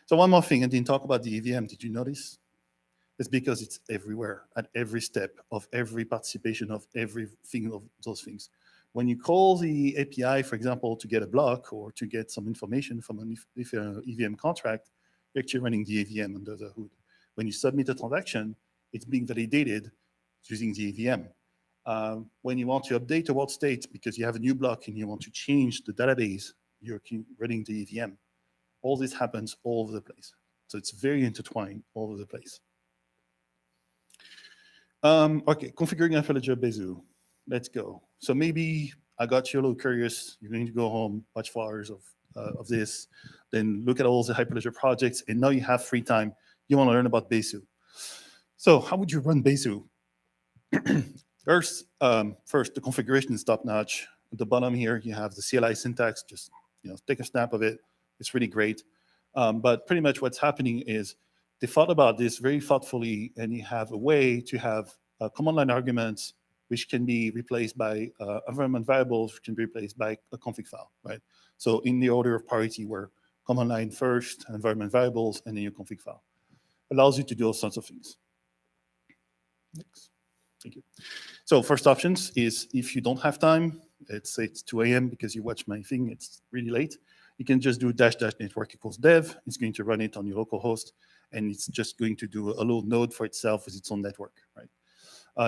D: so one more thing, I didn't talk about the EVM. Did you notice? It's because it's everywhere, at every step of every participation of everything of those things. When you call the API, for example, to get a block or to get some information from an EVM contract, you're actually running the EVM under the hood. When you submit a transaction, it's being validated using the EVM. When you want to update a world state because you have a new block and you want to change the database, you're running the EVM. All this happens all over the place. So it's very intertwined all over the place. Okay, configuring Hyperledger Besu. Let's go. So maybe I got you a little curious. You're going to go home, watch 4 hours of this, then look at all the Hyperledger projects, and now you have free time. You want to learn about Besu. So how would you run Besu? First, the configuration is top-notch. At the bottom here, you have the CLI syntax. Just take a snap of it. It's really great. But pretty much what's happening is they thought about this very thoughtfully, and you have a way to have command line arguments, which can be replaced by environment variables, which can be replaced by a config file, right? So in the order of priority, where command line first, environment variables, and then your config file. Allows you to do all sorts of things. Next. Thank you. So first options is if you don't have time, let's say it's 2 a.m. because you watch my thing, it's really late, you can just do --network equals dev. It's going to run it on your local host, and it's just going to do a little node for itself with its own network, right?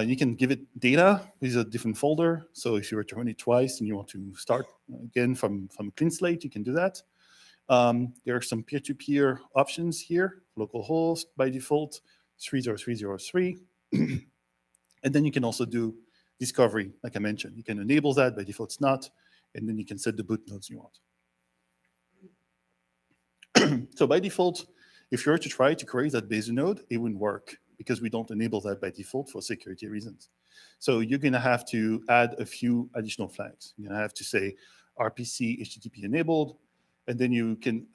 D: You can give it data with a different folder. So if you were to run it twice and you want to start again from a clean slate, you can do that. There are some peer-to-peer options here, localhost by default, 30303. And then you can also do discovery, like I mentioned. You can enable that, by default it's not, and then you can set the boot nodes you want. So by default, if you were to try to create that Besu node, it wouldn't work because we don't enable that by default for security reasons. So you're going to have to add a few additional flags. You're going to have to say RPC HTTP enabled, And then you can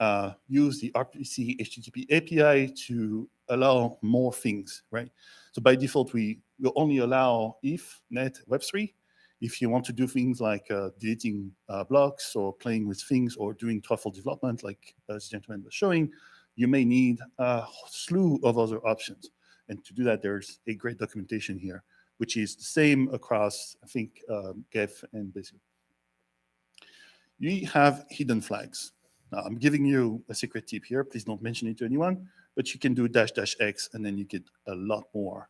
D: use the RPC HTTP API to allow more things, right? So by default, we will only allow if, net, Web3. If you want to do things like deleting blocks or playing with things or doing truffle development, like this gentleman was showing, you may need a slew of other options. And to do that, there's a great documentation here, which is the same across, I think, Geth and Besu. You have hidden flags. Now, I'm giving you a secret tip here. Please don't mention it to anyone, but you can do --X, and then you get a lot more.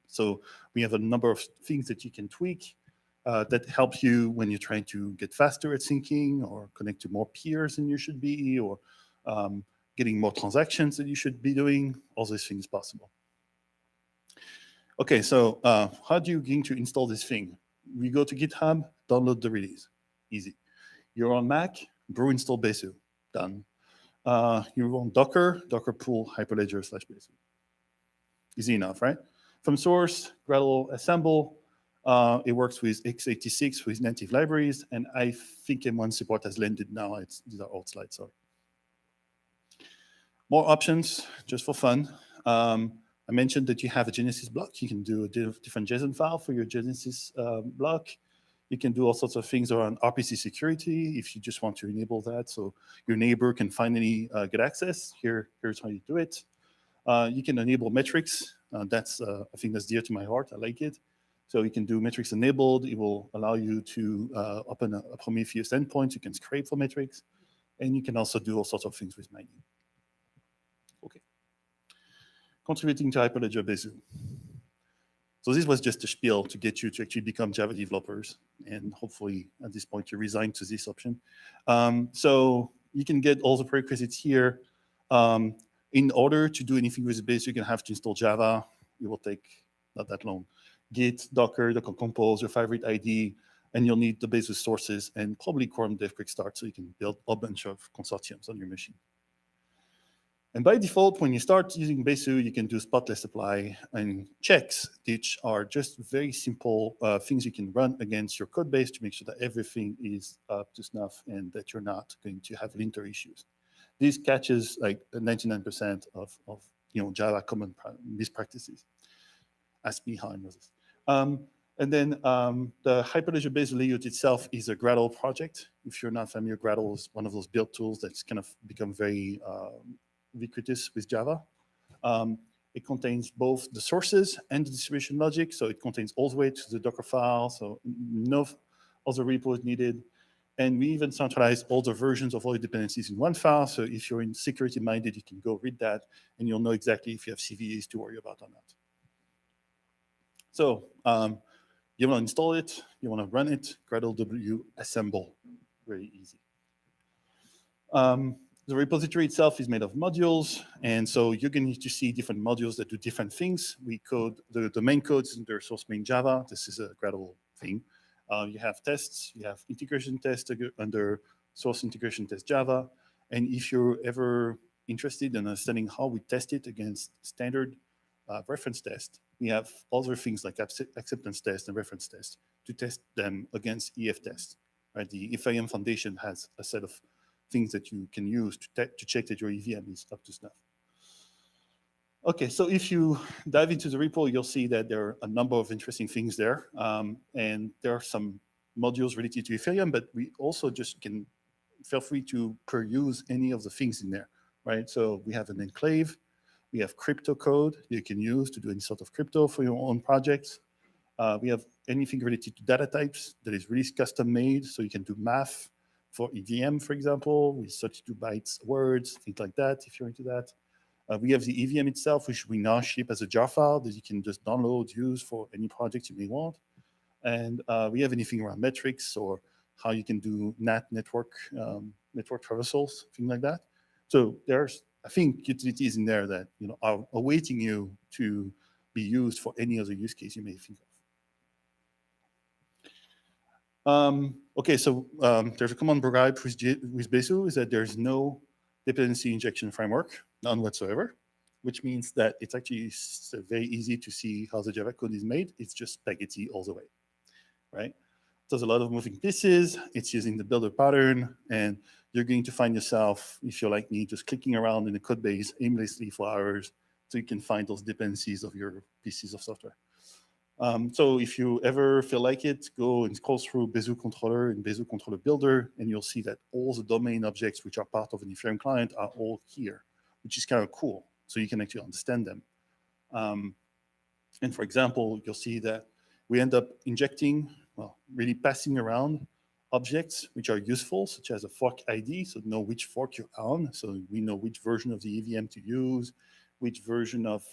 D: So we have a number of things that you can tweak that help you when you're trying to get faster at syncing or connect to more peers than you should be, or getting more transactions that you should be doing. All these things possible. Okay, so how do you going to install this thing? We go to GitHub, download the release. Easy. You're on Mac, brew install Besu. Done. You're on Docker pull Hyperledger /Besu. Easy enough, right? From source, Gradle assemble. It works with x86 with native libraries, and I think M1 support has landed now. These are old slides, sorry. More options, just for fun. I mentioned that you have a Genesis block. You can do a different JSON file for your Genesis block. You can do all sorts of things around RPC security if you just want to enable that, so your neighbor can finally get access. Here's how you do it. You can enable metrics. That's a thing that's dear to my heart. I like it. So you can do metrics enabled. It will allow you to open a Prometheus endpoint. You can scrape for metrics. And you can also do all sorts of things with mining. Okay. Contributing to Hyperledger Besu. So this was just a spiel to get you to actually become Java developers. And hopefully at this point you resign to this option. So you can get all the prerequisites here. In order to do anything with Besu, you're going to have to install Java. It will take not that long. Git, Docker Compose, your favorite ID, and you'll need the Besu sources and probably Quorum Dev Quick Start so you can build a bunch of consortiums on your machine. And by default, when you start using Besu, you can do spotless apply and checks, which are just very simple things you can run against your code base to make sure that everything is up to snuff and that you're not going to have linter issues. This catches like 99% of Java common best practices. Ask me how I know this. And then the Hyperledger Besu layout itself is a Gradle project. If you're not familiar, Gradle is one of those build tools that's kind of become very ubiquitous with Java. It contains both the sources and the distribution logic. So it contains all the way to the Docker file. So no other repos needed. And we even centralize all the versions of all the dependencies in one file. So if you're in security minded, you can go read that and you'll know exactly if you have CVEs to worry about or not. So you want to install it, you want to run it, Gradle W assemble, very easy. The repository itself is made of modules, and so you're going to need to see different modules that do different things. We code, the main code is under source main Java. This is a Gradle thing. You have tests, you have integration tests under source integration test Java, and if you're ever interested in understanding how we test it against standard reference test, we have other things like acceptance test and reference test to test them against EF tests. Right? The Ethereum Foundation has a set of things that you can use to check that your EVM is up to snuff. Okay, so if you dive into the repo, you'll see that there are a number of interesting things there. And there are some modules related to Ethereum, but we also just can feel free to peruse any of the things in there, right? So we have an enclave. We have crypto code you can use to do any sort of crypto for your own projects. We have anything related to data types that is really custom made, so you can do math for EVM, for example, with 32 bytes words, things like that, if you're into that. We have the EVM itself, which we now ship as a jar file that you can just download, use for any project you may want. And we have anything around metrics or how you can do network traversals, things like that. So there's, I think, utilities in there that are awaiting you to be used for any other use case you may think of. Okay, so there's a common bribe with Besu is that there's no dependency injection framework, none whatsoever, which means that it's actually very easy to see how the Java code is made. It's just spaghetti all the way, right? does a lot of moving pieces. It's using the builder pattern, and you're going to find yourself, if you're like me, just clicking around in the code base aimlessly for hours so you can find those dependencies of your pieces of software. So if you ever feel like it, go and scroll through Bezier Controller and Bezier Controller Builder, and you'll see that all the domain objects which are part of an Ethereum client are all here, which is kind of cool. So you can actually understand them. And for example, you'll see that we end up injecting, well, really passing around objects which are useful, such as a fork ID, so know which fork you're on. So we know which version of the EVM to use, which version of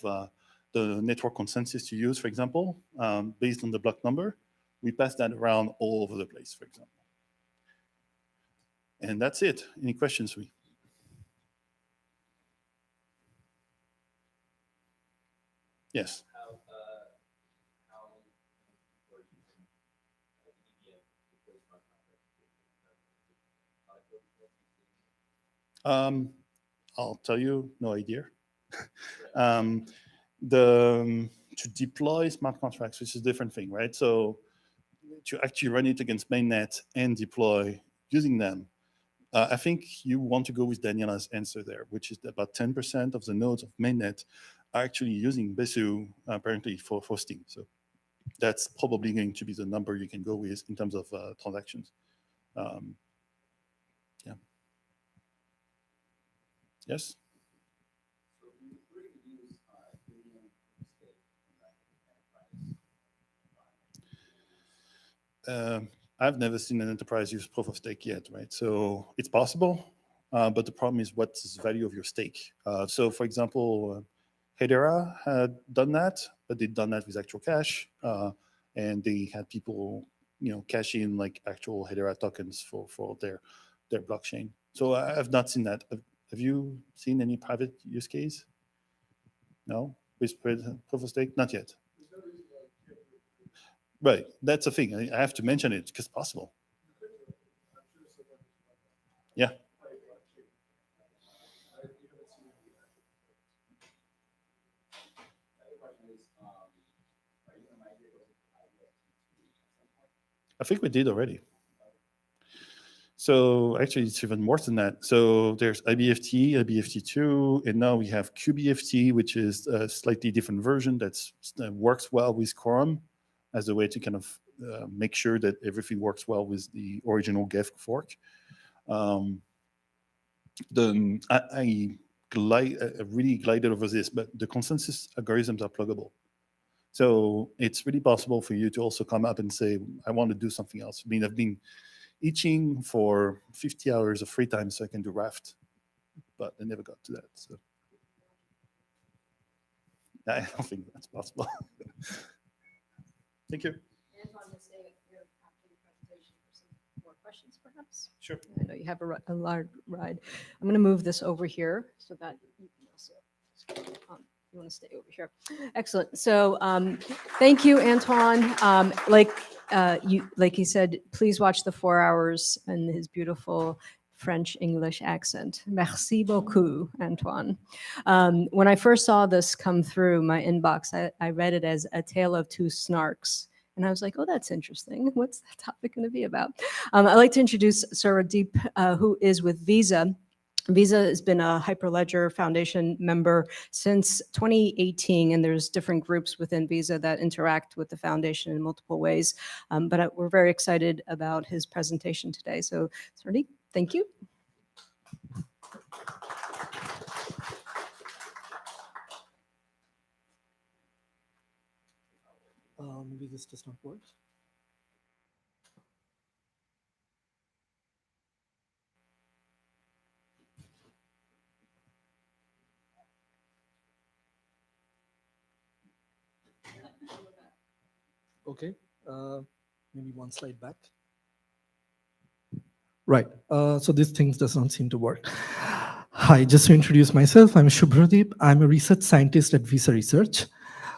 D: the network consensus to use, for example, based on the block number. We pass that around all over the place, for example. And that's it. Any questions, Rui? Yes. I'll tell you, no idea. To deploy smart contracts, which is a different thing, right? So to actually run it against mainnet and deploy using them, I think you want to go with Daniela's answer there, which is that about 10% of the nodes of mainnet are actually using Besu apparently for hosting. So that's probably going to be the number you can go with in terms of transactions. Yeah. Yes? I've never seen an enterprise use proof of stake yet, right? So it's possible, but the problem is what's the value of your stake? So for example, Hedera had done that, but they'd done that with actual cash, and they had people, cash in like actual Hedera tokens for their blockchain. So I've not seen that. Have you seen any private use case? No, with proof of stake, not yet. Right, that's the thing. I have to mention it because it's possible. Yeah. I think we did already. So actually, it's even more than that. So there's IBFT, IBFT2, and now we have QBFT, which is a slightly different version that works well with Quorum as a way to kind of make sure that everything works well with the original GEF fork. I really glided over this, but the consensus algorithms are pluggable. So it's really possible for you to also come up and say, I want to do something else. I mean, I've been itching for 50 hours of free time so I can do Raft, but I never got to that. So I don't think that's possible. Thank you.
A: Antoine, we'll stay here after the presentation for some more questions, perhaps.
D: Sure.
A: I know you have a large ride. I'm going to move this over here so that you can also. You want to stay over here. Excellent. So thank you, Antoine. Like he said, please watch the 4 hours in his beautiful French-English accent. Merci beaucoup, Antoine. When I first saw this come through my inbox, I read it as A Tale of Two SNARKs. And I was like, oh, that's interesting. What's that topic going to be about? I'd like to introduce Saradeep, who is with Visa. Visa has been a Hyperledger Foundation member since 2018, and there's different groups within Visa that interact with the foundation in multiple ways. But we're very excited about his presentation today. So, Saradeep, thank you.
E: Maybe this does not work. Okay, maybe one slide back. Right, so these things does not seem to work. Hi, just to introduce myself, I'm Shubhradeep. I'm a research scientist at Visa Research.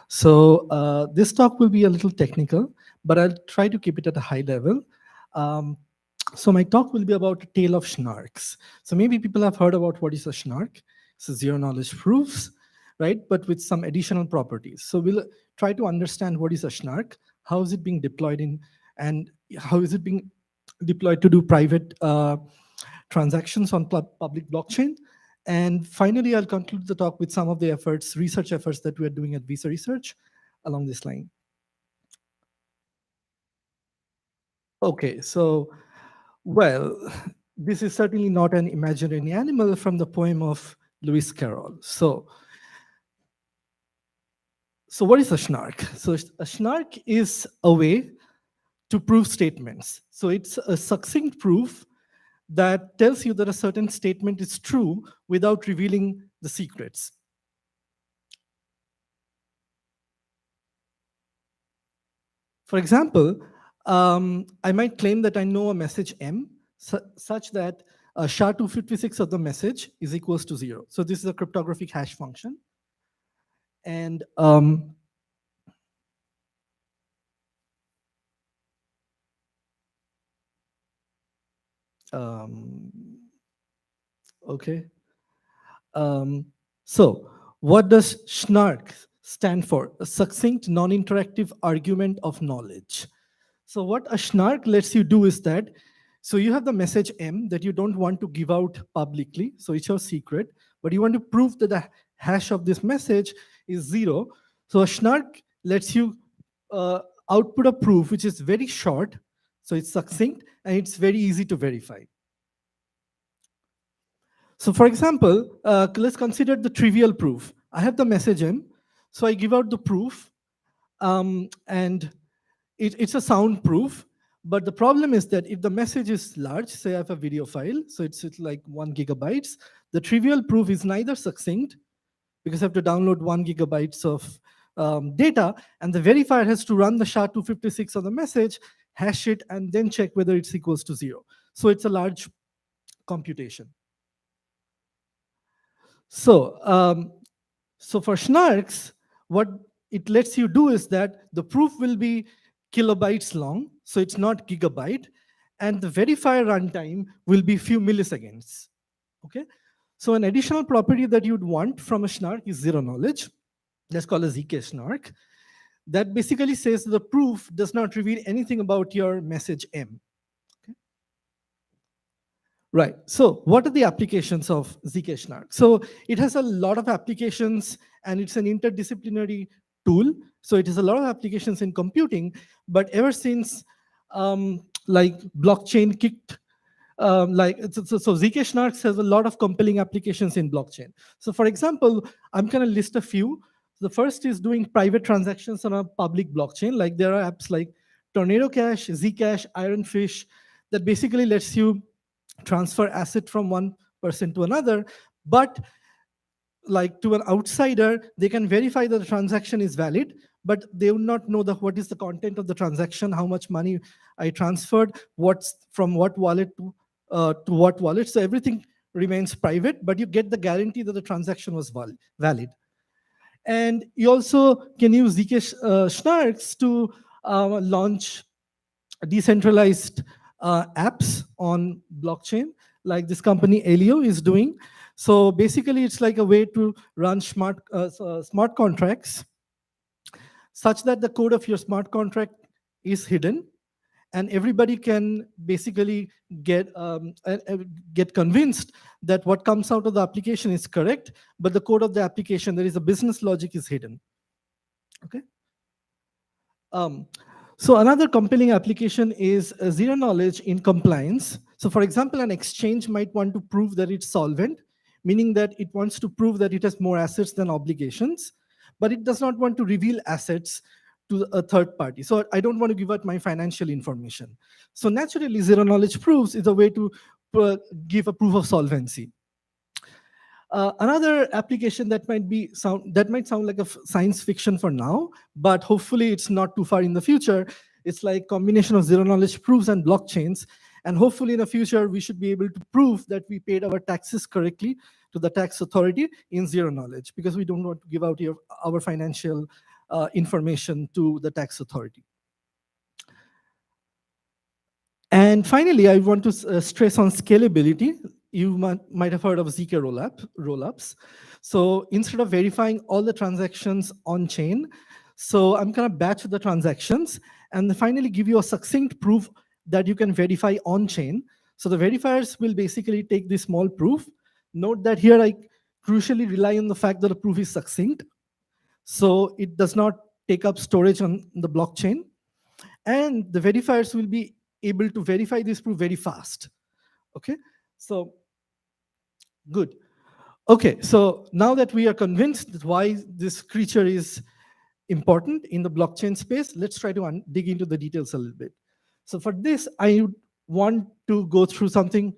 E: So this talk will be a little technical, but I'll try to keep it at a high level. So my talk will be about Tale of SNARKs. So maybe people have heard about what is a SNARK. So zero knowledge proofs, right? But with some additional properties. So we'll try to understand what is a SNARK, how is it being deployed in and how is it being deployed to do private transactions on public blockchain. And finally, I'll conclude the talk with some of the efforts, research efforts that we're doing at Visa Research along this line. Okay, so, well, this is certainly not an imaginary animal from the poem of Lewis Carroll. So what is a SNARK? So a SNARK is a way to prove statements. So it's a succinct proof that tells you that a certain statement is true without revealing the secrets. For example, I might claim that I know a message M such that SHA-256 of the message is equals to 0. So this is a cryptographic hash function. And okay. So what does SNARK stand for? A succinct, non-interactive argument of knowledge. So what a SNARK lets you do is that, so you have the message M that you don't want to give out publicly, so it's your secret, but you want to prove that the hash of this message is 0. So a SNARK lets you output a proof which is very short, so it's succinct, and it's very easy to verify. So for example, let's consider the trivial proof. I have the message M, so I give out the proof, and it's a sound proof, but the problem is that if the message is large, say I have a video file, so it's like 1 gigabytes, the trivial proof is neither succinct, because I have to download 1 gigabytes of data, and the verifier has to run the SHA-256 on the message, hash it, and then check whether it's equals to 0. So it's a large computation. So, so for SNARKs, what it lets you do is that the proof will be kilobytes long, so it's not gigabyte, and the verifier runtime will be few milliseconds. Okay, so an additional property that you'd want from a SNARK is zero knowledge. That's called a ZK SNARK. That basically says the proof does not reveal anything about your message M. Right, so what are the applications of ZK SNARK? So it has a lot of applications, and it's an interdisciplinary tool. So it has a lot of applications in computing, but ever since like blockchain kicked, so ZK SNARKs has a lot of compelling applications in blockchain. So for example, I'm gonna list a few. The first is doing private transactions on a public blockchain. Like there are apps like Tornado Cash, Zcash, Ironfish, that basically lets you transfer asset from one person to another, but like to an outsider, they can verify that the transaction is valid, but they will not know what is the content of the transaction, how much money I transferred, what's from what wallet to what wallet. So everything remains private, but you get the guarantee that the transaction was valid. And you also can use ZK SNARKs to launch decentralized apps on blockchain, like this company Elio is doing. So basically, it's like a way to run smart contracts such that the code of your smart contract is hidden, and everybody can basically get convinced that what comes out of the application is correct, but the code of the application, there is a business logic, is hidden. Okay. So another compelling application is zero knowledge in compliance. So for example, an exchange might want to prove that it's solvent, meaning that it wants to prove that it has more assets than obligations, but it does not want to reveal assets to a third party. So I don't want to give out my financial information. So naturally, zero knowledge proofs is a way to give a proof of solvency. Another application that might sound like a science fiction for now, but hopefully it's not too far in the future. It's like combination of zero knowledge proofs and blockchains. And hopefully in the future, we should be able to prove that we paid our taxes correctly to the tax authority in zero knowledge, because we don't want to give out our financial information to the tax authority. And finally, I want to stress on scalability. You might have heard of ZK rollups. So instead of verifying all the transactions on chain, so I'm going to batch the transactions, and finally give you a succinct proof that you can verify on-chain. So the verifiers will basically take this small proof. Note that here I crucially rely on the fact that the proof is succinct, so it does not take up storage on the blockchain. And the verifiers will be able to verify this proof very fast. Okay, so good. Okay, so now that we are convinced that why this creature is important in the blockchain space, let's try to dig into the details a little bit. So for this, I want to go through something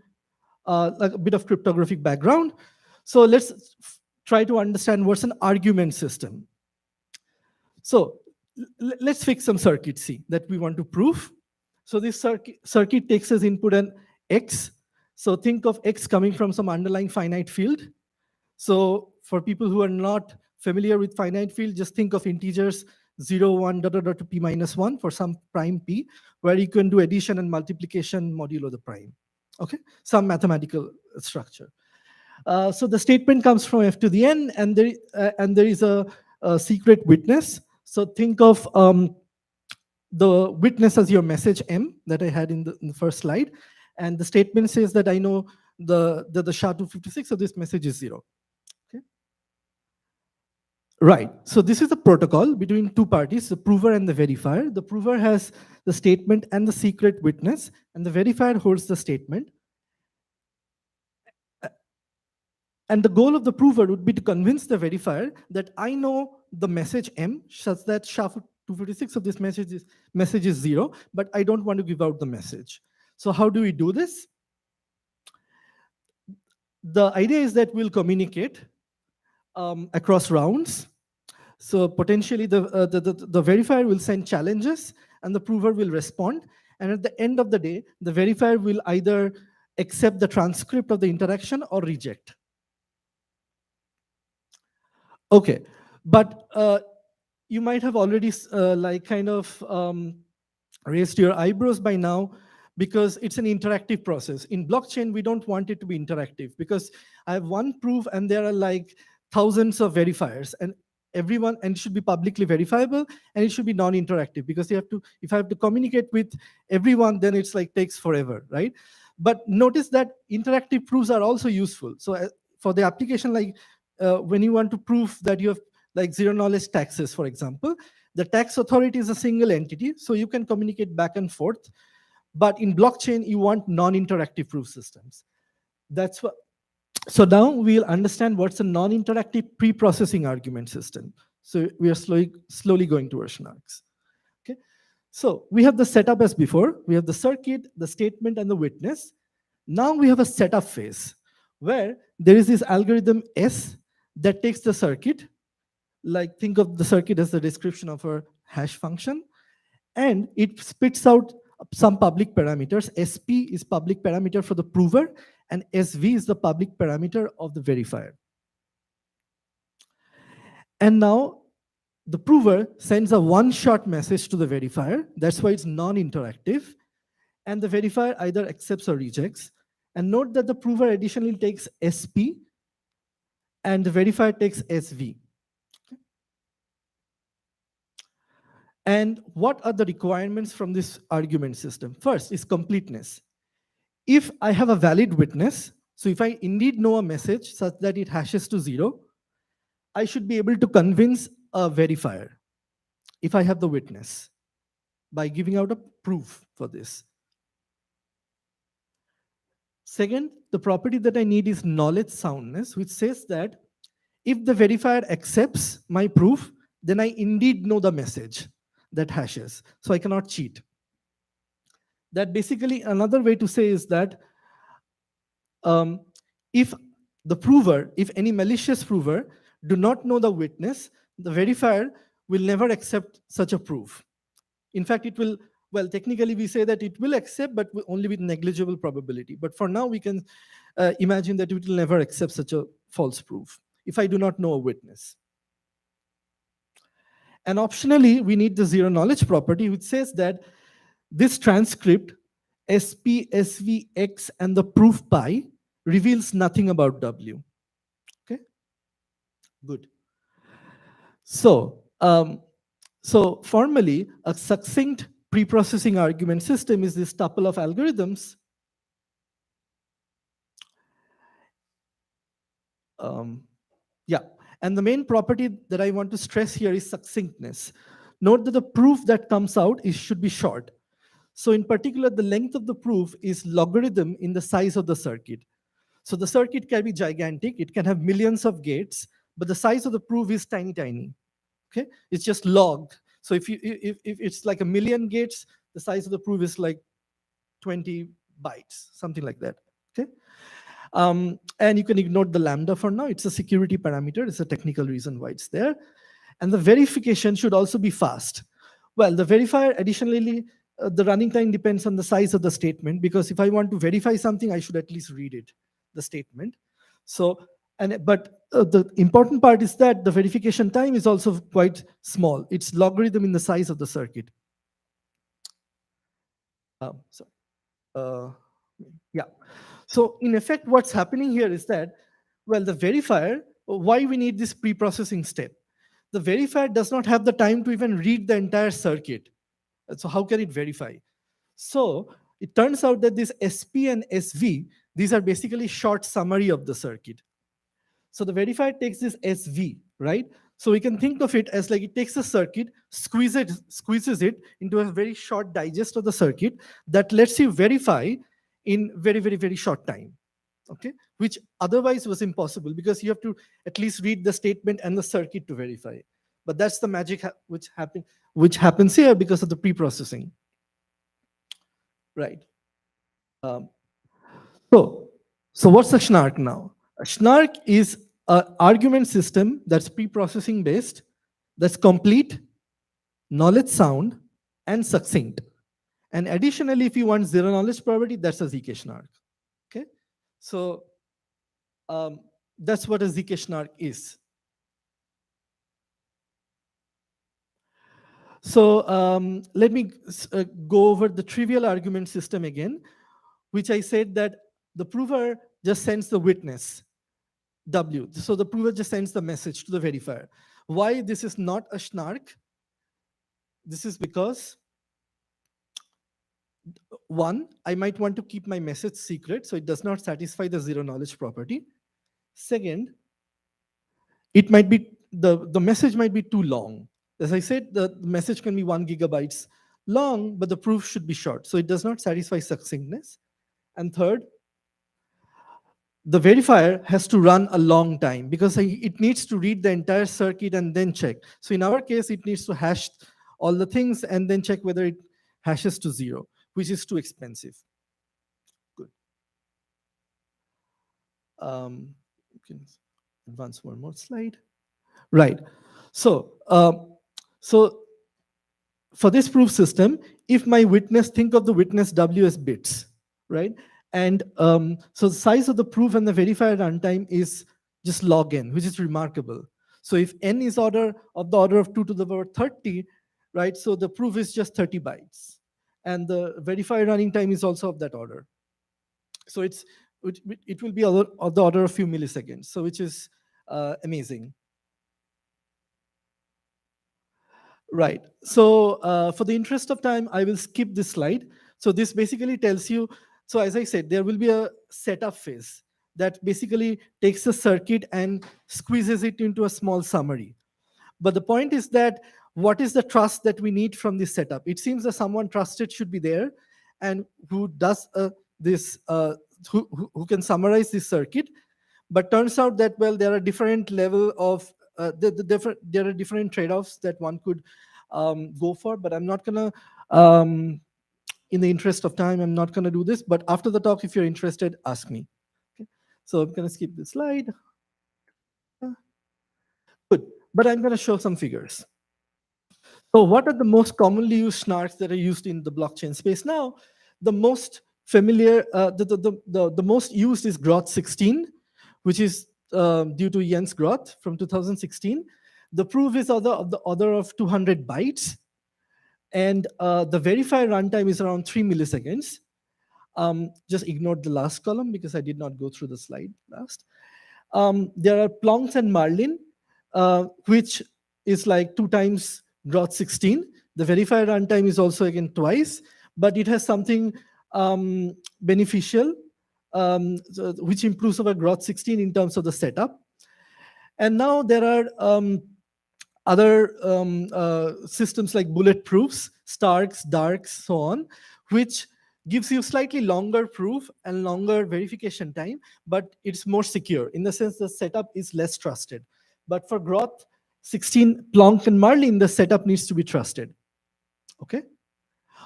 E: like a bit of cryptographic background. So let's try to understand what's an argument system. So let's fix some circuit C that we want to prove. So this circuit takes as input an X. So think of X coming from some underlying finite field. So for people who are not familiar with finite field, just think of integers 0, 1, dot, dot, dot to p minus 1 for some prime p, where you can do addition and multiplication modulo the prime. Okay, some mathematical structure. So the statement comes from f to the n, and there is a secret witness. So think of the witness as your message m that I had in the first slide, and the statement says that I know the SHA-256, so this message is 0. Okay. Right. So this is a protocol between two parties, the prover and the verifier. The prover has the statement and the secret witness, and the verifier holds the statement. And the goal of the prover would be to convince the verifier that I know the message m such that SHA-256 of this message is 0, but I don't want to give out the message. So how do we do this? The idea is that we'll communicate across rounds. So potentially the verifier will send challenges and the prover will respond. And at the end of the day, the verifier will either accept the transcript of the interaction or reject. Okay, but you might have already raised your eyebrows by now, because it's an interactive process. In blockchain, we don't want it to be interactive, because I have one proof and there are like thousands of verifiers, and it should be publicly verifiable, and it should be non-interactive, because if I have to communicate with everyone, then it's like takes forever, right? But notice that interactive proofs are also useful. So for the application, like when you want to prove that you have like zero knowledge taxes, for example, the tax authority is a single entity, so you can communicate back and forth. But in blockchain, you want non-interactive proof systems. That's what. So now we'll understand what's a non-interactive pre-processing argument system. So we are slowly going towards SNARKs. Okay. So we have the setup as before. We have the circuit, the statement, and the witness. Now we have a setup phase where there is this algorithm S that takes the circuit. Like think of the circuit as the description of a hash function, and it spits out some public parameters. SP is public parameter for the prover, and SV is the public parameter of the verifier. And now the prover sends a one-shot message to the verifier. That's why it's non-interactive. And the verifier either accepts or rejects. And note that the prover additionally takes SP and the verifier takes SV. And what are the requirements from this argument system? First is completeness. If I have a valid witness, so if I indeed know a message such that it hashes to 0, I should be able to convince a verifier if I have the witness by giving out a proof for this. Second, the property that I need is knowledge soundness, which says that if the verifier accepts my proof, then I indeed know the message that hashes, so I cannot cheat. That basically another way to say is that if any malicious prover do not know the witness, the verifier will never accept such a proof. In fact, it will, well, technically we say that it will accept, but only with negligible probability. But for now, we can imagine that it will never accept such a false proof if I do not know a witness. And optionally, we need the zero knowledge property, which says that this transcript, SP, SV, X, and the proof pi reveals nothing about W. Okay, good. So, formally, a succinct pre-processing argument system is this tuple of algorithms. Yeah, and the main property that I want to stress here is succinctness. Note that the proof that comes out should be short. So in particular, the length of the proof is logarithm in the size of the circuit. So the circuit can be gigantic, it can have millions of gates, but the size of the proof is tiny, tiny. Okay, it's just log. So if it's like 1,000,000 gates, the size of the proof is like 20 bytes, something like that. Okay. And you can ignore the lambda for now. It's a security parameter. It's a technical reason why it's there. And the verification should also be fast. Well, the verifier, additionally, the running time depends on the size of the statement, because if I want to verify something, I should at least read it, the statement. So, but the important part is that the verification time is also quite small. It's logarithm in the size of the circuit. Yeah. So in effect, what's happening here is that, well, the verifier, why we need this pre-processing step? The verifier does not have the time to even read the entire circuit. So how can it verify? So it turns out that this SP and SV, these are basically short summary of the circuit. So the verifier takes this SV, right? So we can think of it as like it takes a circuit, squeezes it into a very short digest of the circuit that lets you verify in very, very, very short time, okay? Which otherwise was impossible because you have to at least read the statement and the circuit to verify. But that's the magic which happens here because of the pre-processing, right? So what's a SNARK now? A SNARK is an argument system that's pre-processing based, that's complete, knowledge sound, and succinct. And additionally, if you want zero knowledge probability, that's a ZK SNARK. Okay, so that's what a ZK SNARK is. So let me go over the trivial argument system again, which I said that the prover just sends the witness, W. So the prover just sends the message to the verifier. Why this is not a SNARK? This is because, one, I might want to keep my message secret, so it does not satisfy the zero knowledge property. Second, it might be the message might be too long. As I said, the message can be 1 GB long, but the proof should be short, so it does not satisfy succinctness. And third, the verifier has to run a long time because it needs to read the entire circuit and then check. So in our case, it needs to hash all the things and then check whether it hashes to 0, which is too expensive. Good. You can advance one more slide. Right. So for this proof system, if my witness, think of the witness W as bits, right? And so the size of the proof and the verifier runtime is just log n, which is remarkable. So if n is of the order of 2 to the power 30, right? So the proof is just 30 bytes. And the verifier running time is also of that order. So it will be of the order of a few milliseconds, so which is amazing. Right. So for the interest of time, I will skip this slide. So this basically tells you, so as I said, there will be a setup phase that basically takes a circuit and squeezes it into a small summary. But the point is that what is the trust that we need from this setup? It seems that someone trusted should be there and who does who can summarize this circuit. But turns out that, well, there are different level of there are different trade-offs that one could go for, but I'm not gonna in the interest of time, I'm not gonna do this, but after the talk, if you're interested, ask me. Okay. So I'm gonna skip this slide. Good, but I'm gonna show some figures. So what are the most commonly used SNARKs that are used in the blockchain space now? The most familiar, the most used is Groth 16, which is due to Jens Groth from 2016. The proof is of the order of 200 bytes. And the verifier runtime is around 3 milliseconds. Just ignored the last column because I did not go through the slide last. There are Plonks and Marlin, which is like 2 times Groth 16, The verifier runtime is also again twice, but it has something beneficial, which improves over Groth 16 in terms of the setup. And now there are other systems like bulletproofs, STARKs, DARKs, so on, which gives you slightly longer proof and longer verification time, but it's more secure in the sense the setup is less trusted. But for Groth 16, Plonk, and Marlin, the setup needs to be trusted. Okay.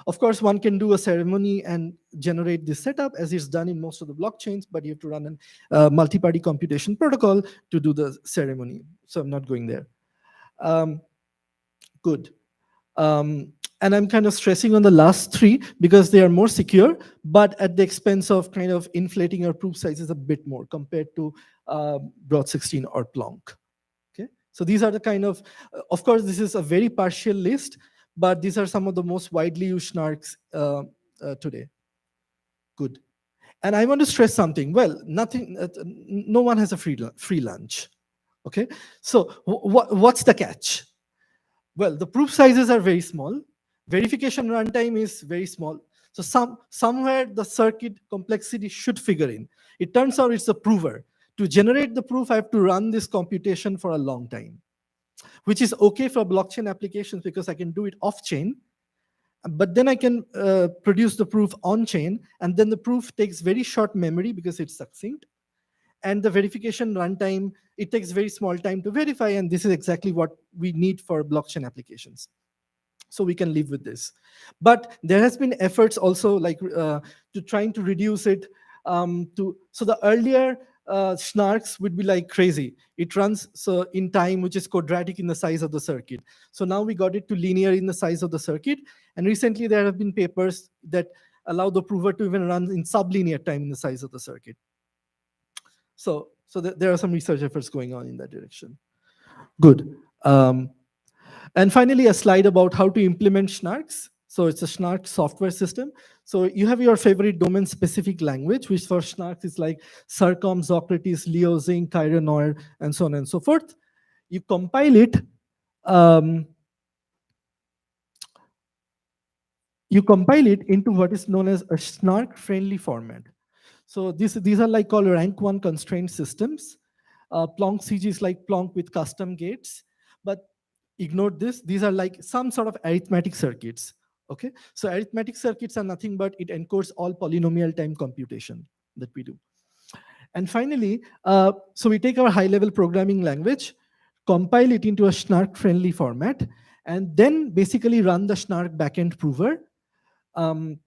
E: Of course, one can do a ceremony and generate this setup as it's done in most of the blockchains, but you have to run a multi-party computation protocol to do the ceremony. So I'm not going there. Good. And I'm kind of stressing on the last three because they are more secure, but at the expense of kind of inflating your proof sizes a bit more compared to Groth 16 or Plonk. Okay. So these are the kind of course, this is a very partial list, but these are some of the most widely used SNARKs today. Good. And I want to stress something. Well, no one has a free lunch. Okay. So what's the catch? Well, the proof sizes are very small. Verification runtime is very small. So somewhere the circuit complexity should figure in. It turns out it's a prover. To generate the proof, I have to run this computation for a long time, which is okay for blockchain applications because I can do it off-chain. But then I can produce the proof on-chain, and then the proof takes very short memory because it's succinct. And the verification runtime, it takes very small time to verify, and this is exactly what we need for blockchain applications. So we can live with this. But there has been efforts also like to trying to reduce it so the earlier SNARKs would be like crazy. It runs so in time, which is quadratic in the size of the circuit. So now we got it to linear in the size of the circuit. And recently there have been papers that allow the prover to even run in sublinear time in the size of the circuit. So there are some research efforts going on in that direction. Good. And finally, a slide about how to implement SNARKs. So it's a SNARK software system. So you have your favorite domain-specific language, which for SNARKs is like Circom, Socrates, Leozing, Chiron, and so on and so forth. You compile it. You compile it into what is known as a SNARK-friendly format. So these are like called rank 1 constraint systems. Plonk CG is like Plonk with custom gates. But ignore this. These are like some sort of arithmetic circuits. Okay, so arithmetic circuits are nothing but it encodes all polynomial time computation that we do. And finally, so we take our high-level programming language, compile it into a SNARK-friendly format, and then basically run the SNARK backend prover to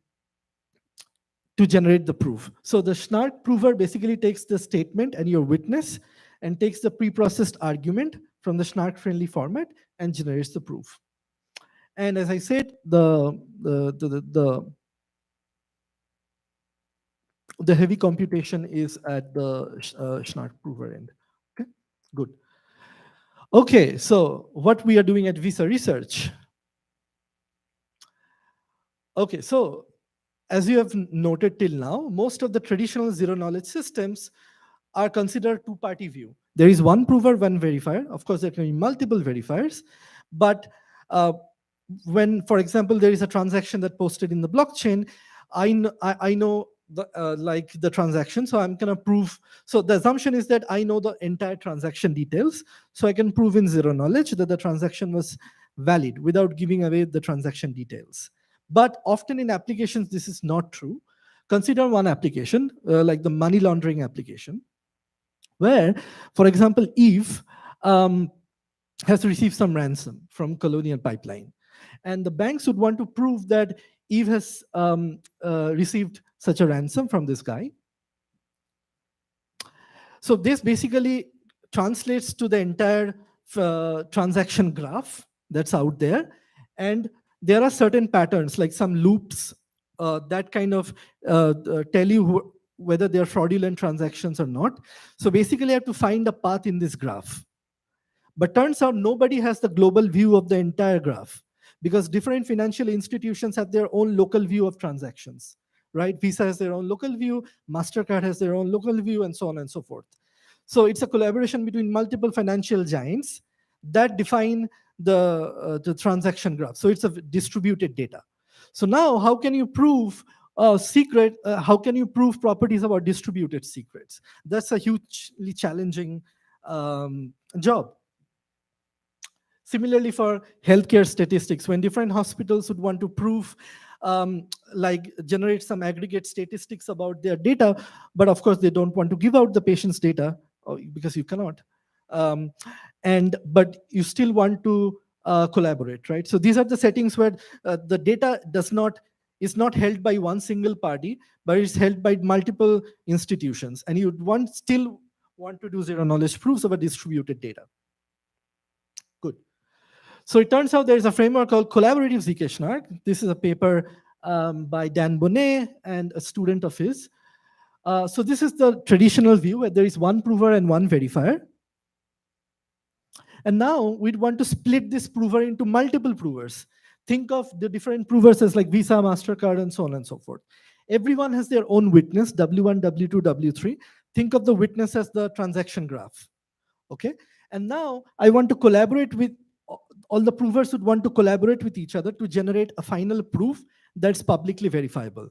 E: generate the proof. So the SNARK prover basically takes the statement and your witness and takes the preprocessed argument from the SNARK-friendly format and generates the proof. And as I said, the heavy computation is at the SNARK prover end. Okay, good. Okay, so what we are doing at Visa Research. Okay, so as you have noted till now, most of the traditional zero-knowledge systems are considered two-party view. There is one prover, one verifier. Of course, there can be multiple verifiers, but when, for example, there is a transaction that posted in the blockchain, I know the transaction, so I'm gonna prove. So the assumption is that I know the entire transaction details, so I can prove in zero knowledge that the transaction was valid without giving away the transaction details. But often in applications, this is not true. Consider one application, like the money laundering application, where, for example, Eve has received some ransom from Colonial Pipeline. And the banks would want to prove that Eve has received such a ransom from this guy. So this basically translates to the entire transaction graph that's out there. And there are certain patterns, like some loops that kind of tell you whether they're fraudulent transactions or not. So basically, I have to find a path in this graph. But turns out nobody has the global view of the entire graph, because different financial institutions have their own local view of transactions, right? Visa has their own local view, MasterCard has their own local view, and so on and so forth. So it's a collaboration between multiple financial giants that define the transaction graph. So it's a distributed data. So now how can you prove how can you prove properties about distributed secrets? That's a hugely challenging job. Similarly, for healthcare statistics, when different hospitals would want to prove, like generate some aggregate statistics about their data, but of course they don't want to give out the patient's data because you cannot. But you still want to collaborate, right? So these are the settings where the data is not held by one single party, but it's held by multiple institutions, and you still want to do zero knowledge proofs of a distributed data. Good. So it turns out there is a framework called collaborative zk-SNARK. This is a paper by Dan Bonnet and a student of his. So this is the traditional view where there is one prover and one verifier. And now we'd want to split this prover into multiple provers. Think of the different provers as like Visa, MasterCard, and so on and so forth. Everyone has their own witness, W1, W2, W3. Think of the witness as the transaction graph. Okay? And now I want to collaborate with, all the provers would want to collaborate with each other to generate a final proof that's publicly verifiable.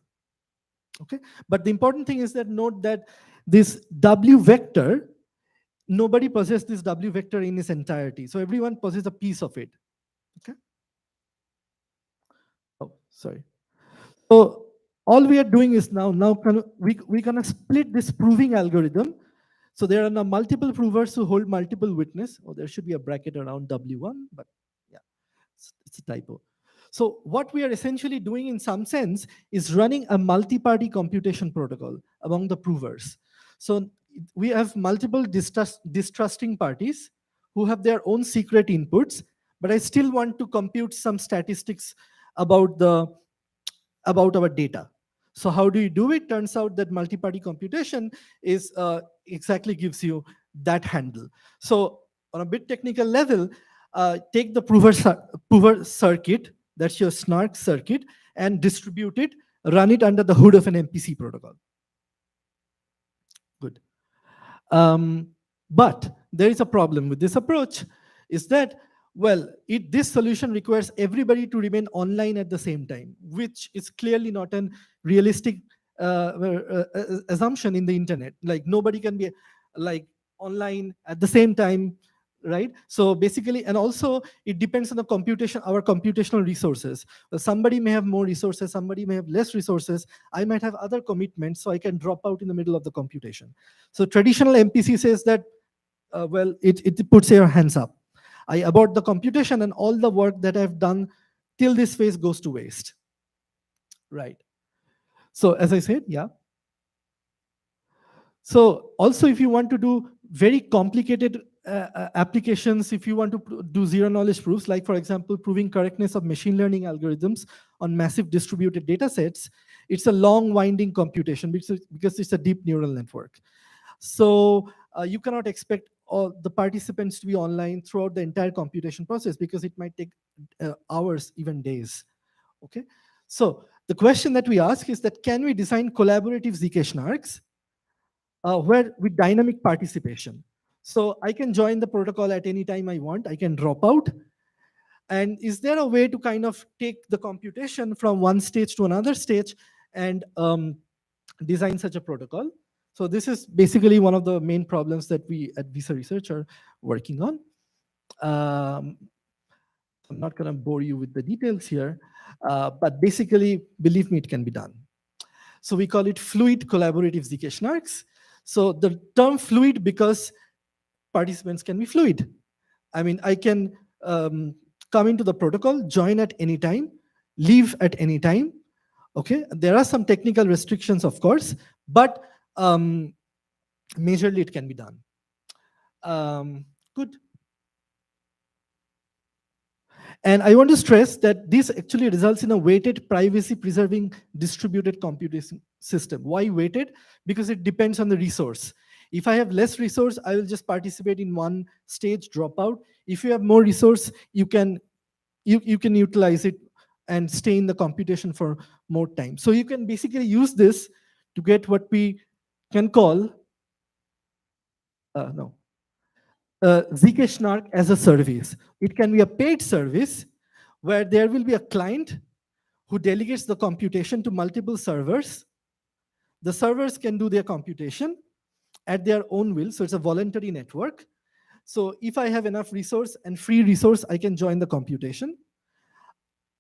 E: Okay? But the important thing is that note that this W vector, nobody possesses this W vector in its entirety. So everyone possesses a piece of it. Okay? Oh, sorry. So all we are doing is we're gonna split this proving algorithm. So there are now multiple provers who hold multiple witness. Oh, there should be a bracket around W1, but yeah, it's a typo. So what we are essentially doing in some sense is running a multi-party computation protocol among the provers. So we have multiple distrusting parties who have their own secret inputs, but I still want to compute some statistics about our data. So how do you do it? Turns out that multi-party computation is exactly gives you that handle. So on a bit technical level, take the prover circuit, that's your SNARK circuit, and distribute it, run it under the hood of an MPC protocol. Good. But there is a problem with this approach, is that, well, this solution requires everybody to remain online at the same time, which is clearly not a realistic assumption in the internet. Like nobody can be like online at the same time, right? So basically, and also it depends on the our computational resources. Somebody may have more resources, somebody may have less resources. I might have other commitments, so I can drop out in the middle of the computation. So traditional MPC says that, well, it puts your hands up. I abort the computation and all the work that I've done till this phase goes to waste. Right. So as I said, yeah. So also if you want to do very complicated applications, if you want to do zero knowledge proofs, like for example, proving correctness of machine learning algorithms on massive distributed data sets, it's a long winding computation because it's a deep neural network. So you cannot expect all the participants to be online throughout the entire computation process because it might take hours, even days. Okay. So the question that we ask is that, can we design collaborative zk-SNARKs where with dynamic participation? So I can join the protocol at any time I want. I can drop out. And is there a way to kind of take the computation from one stage to another stage and design such a protocol? So this is basically one of the main problems that we at Visa Research are working on. I'm not going to bore you with the details here, but basically, believe me, it can be done. So we call it fluid collaborative zk-SNARKs. So the term fluid because participants can be fluid. I mean, I can come into the protocol, join at any time, leave at any time. Okay, there are some technical restrictions, of course, but majorly it can be done. Good. And I want to stress that this actually results in a weighted, privacy-preserving distributed computing system. Why weighted? Because it depends on the resource. If I have less resource, I will just participate in one stage, drop out. If you have more resource, you can utilize it and stay in the computation for more time. So you can basically use this to get what we can call ZK SNARK as a service. It can be a paid service where there will be a client who delegates the computation to multiple servers. The servers can do their computation at their own will, so it's a voluntary network. So if I have enough resource and free resource, I can join the computation,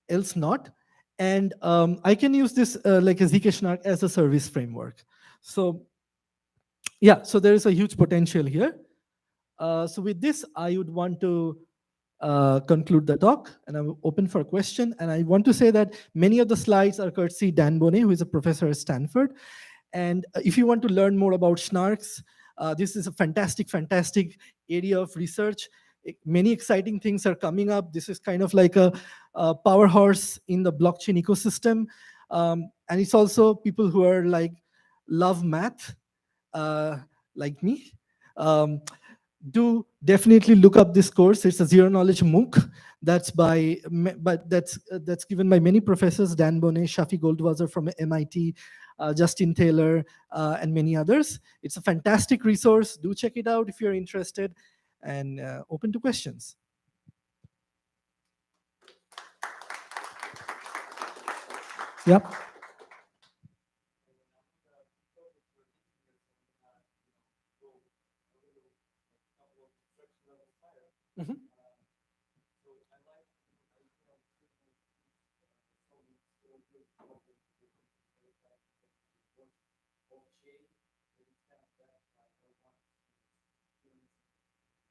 E: else not. And I can use this like a ZK SNARK as a service framework. So yeah, so there is a huge potential here. So with this, I would want to conclude the talk, and I'm open for a question. And I want to say that many of the slides are courtesy Dan Boneh, who is a professor at Stanford. And if you want to learn more about SNARKs, this is a fantastic area of research. Many exciting things are coming up. This is kind of like a power horse in the blockchain ecosystem. And it's also people who are like, love math, like me. Do definitely look up this course. It's a zero knowledge MOOC that's given by many professors: Dan Boneh, Shafi Goldwasser from MIT, Justin Taylor, and many others. It's a fantastic resource. Do check it out if you're interested, and open to questions. Yep. Mm-hmm.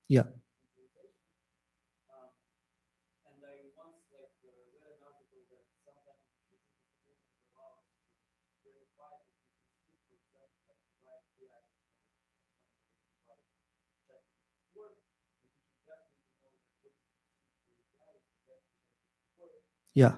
E: Yeah. Yeah.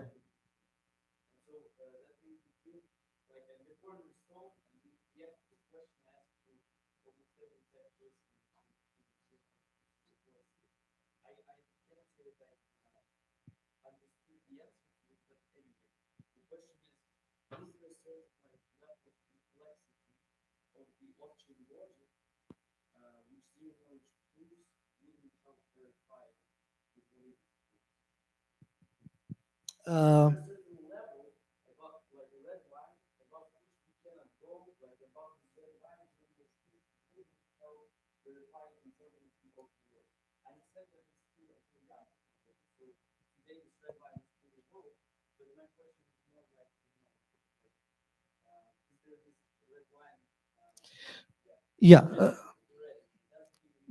E: Yeah.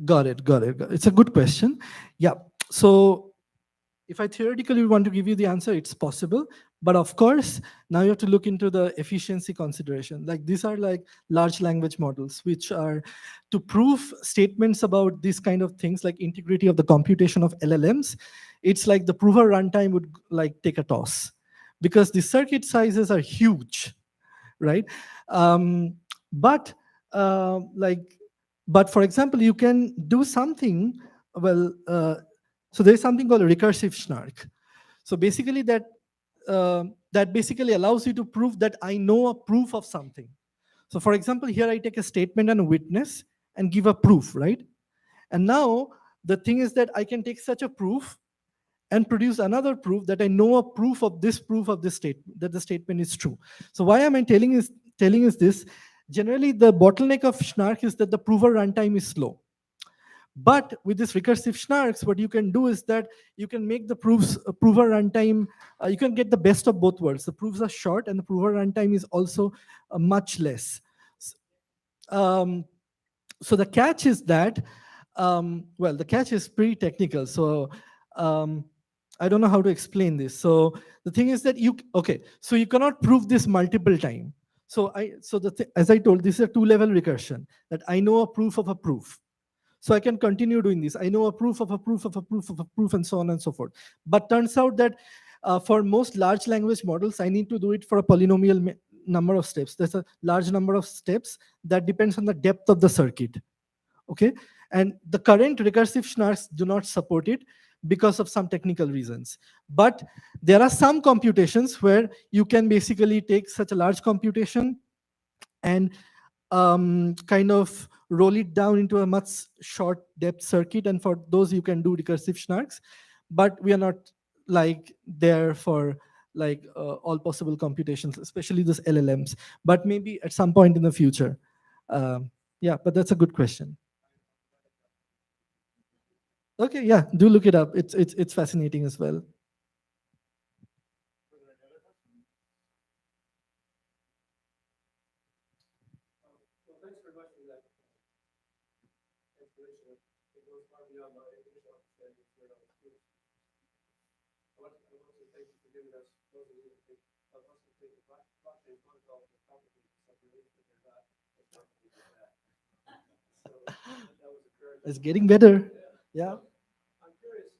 E: Got it. It's a good question. Yeah. So if I theoretically want to give you the answer, it's possible. But of course, now you have to look into the efficiency consideration. Like these are like large language models, which are to prove statements about these kind of things, like integrity of the computation of LLMs. It's like the prover runtime would like take a toss, because the circuit sizes are huge, right? But for example, you can do something. Well, so there's something called a recursive SNARK. So basically that basically allows you to prove that I know a proof of something. So for example, here I take a statement and a witness and give a proof, right? And now the thing is that I can take such a proof and produce another proof that I know a proof of this statement, that the statement is true. So why am I telling is this? Generally, the bottleneck of SNARK is that the prover runtime is slow. But with this recursive SNARKs, what you can do is that you can make the prover runtime, you can get the best of both worlds. The proofs are short and the prover runtime is also much less. So the catch is that, well, the catch is pretty technical. So I don't know how to explain this. So the thing is that so you cannot prove this multiple times. So as I told, this is a two-level recursion, that I know a proof of a proof. So I can continue doing this. I know a proof of a proof of a proof of a proof, and so on and so forth. But turns out that for most large language models, I need to do it for a polynomial number of steps. There's a large number of steps that depends on the depth of the circuit. Okay, and the current recursive SNARKs do not support it because of some technical reasons. But there are some computations where you can basically take such a large computation and kind of roll it down into a much short depth circuit, and for those you can do recursive SNARKs, but we are not like there for like all possible computations, especially those LLMs, but maybe at some point in the future. Yeah, but that's a good question. Okay, yeah, do look it up. It's fascinating as well. It's getting better. Yeah.
C: I'm curious,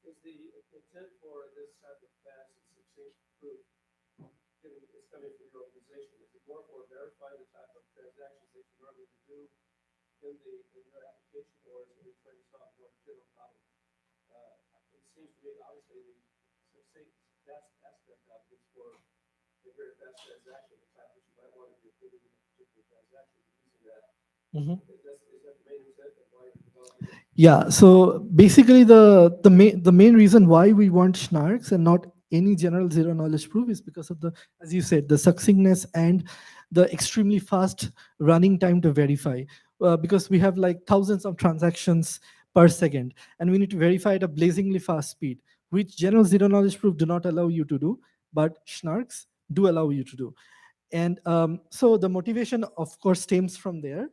C: is the intent for this type of fast and succinct proof, given it's coming from your organization, is it more for verify the type of transactions that you normally do in your application, or is it trying to solve more general problem? It seems to me, obviously, the succinct aspect of it is for a very fast transaction, the type that you might want to be included in a particular transaction using that.
E: Mhm.
C: Is that the main intent of why you're developing it?
E: Yeah, so basically the main reason why we want SNARKs and not any general zero knowledge proof is because of the, as you said, the succinctness and the extremely fast running time to verify. Because we have like thousands of transactions per second, and we need to verify at a blazingly fast speed, which general zero knowledge proof do not allow you to do, but SNARKs do allow you to do. And so the motivation, of course, stems from there.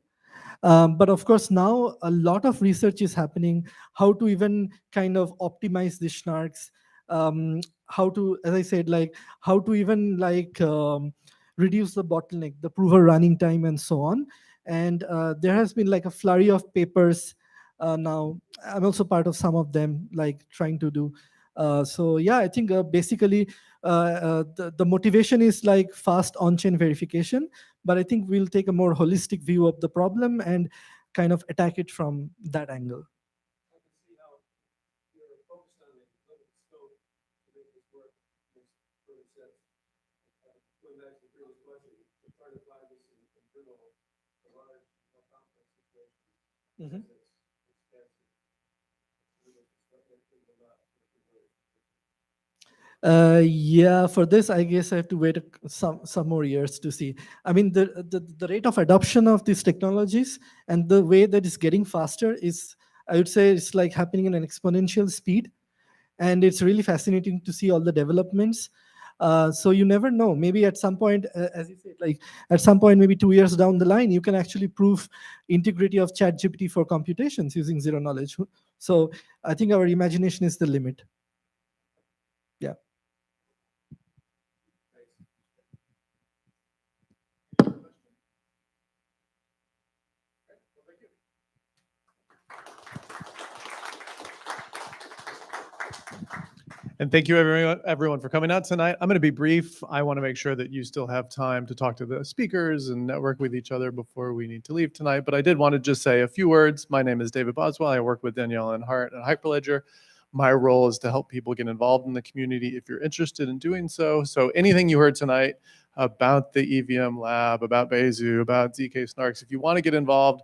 E: But of course, now a lot of research is happening, how to even kind of optimize the SNARKs, how to, as I said, like how to even like reduce the bottleneck, the prover running time, and so on. And there has been like a flurry of papers now. I'm also part of some of them, like trying to do. So yeah, I think basically the motivation is like fast on-chain verification, but I think we'll take a more holistic view of the problem and kind of attack it from that angle.
C: I can see how you're focused on the limited scope to make this work makes perfect sense. Going back to the previous question, to try to find this in general, a large, more complex situation.
E: Mhm.
C: It's expensive.
E: Yeah, for this, I guess I have to wait some more years to see. I mean, the rate of adoption of these technologies and the way that it's getting faster is, I would say, it's like happening in an exponential speed, and it's really fascinating to see all the developments. So you never know. Maybe at some point, as you said, like at some point, maybe 2 years down the line, you can actually prove integrity of ChatGPT for computations using zero knowledge. So I think our imagination is the limit. Yeah.
F: And thank you everyone for coming out tonight. I'm going to be brief. I want to make sure that you still have time to talk to the speakers and network with each other before we need to leave tonight. But I did want to just say a few words. My name is David Boswell. I work with Danielle and Hart at Hyperledger. My role is to help people get involved in the community if you're interested in doing so. So anything you heard tonight about the EVM lab, about Bezu, about ZK SNARKs, if you want to get involved,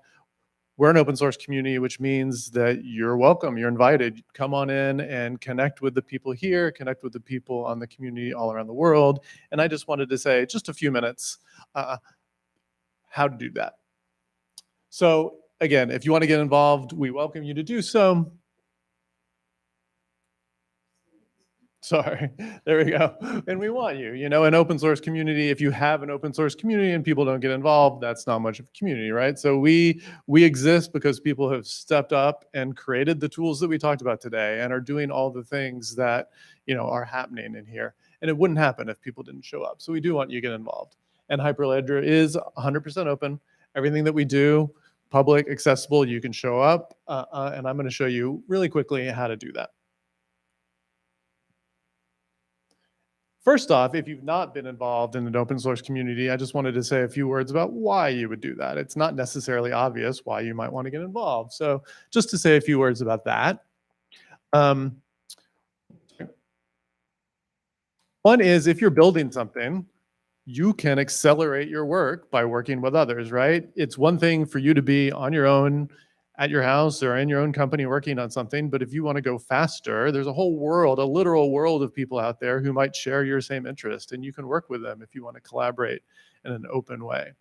F: we're an open source community, which means that you're welcome, you're invited. Come on in and connect with the people here, connect with the people on the community all around the world. And I just wanted to say just a few minutes how to do that. So again, if you want to get involved, we welcome you to do so. Sorry, there we go. And we want you, an open source community. If you have an open source community and people don't get involved, that's not much of a community, right? So we exist because people have stepped up and created the tools that we talked about today and are doing all the things that, are happening in here. And it wouldn't happen if people didn't show up. So we do want you to get involved. And Hyperledger is 100% open. Everything that we do, public, accessible, you can show up. And I'm going to show you really quickly how to do that. First off, if you've not been involved in an open source community, I just wanted to say a few words about why you would do that. It's not necessarily obvious why you might want to get involved. So just to say a few words about that. One is if you're building something, you can accelerate your work by working with others, right? It's one thing for you to be on your own at your house or in your own company working on something, but if you want to go faster, there's a whole world, a literal world of people out there who might share your same interest, and you can work with them if you want to collaborate in an open way.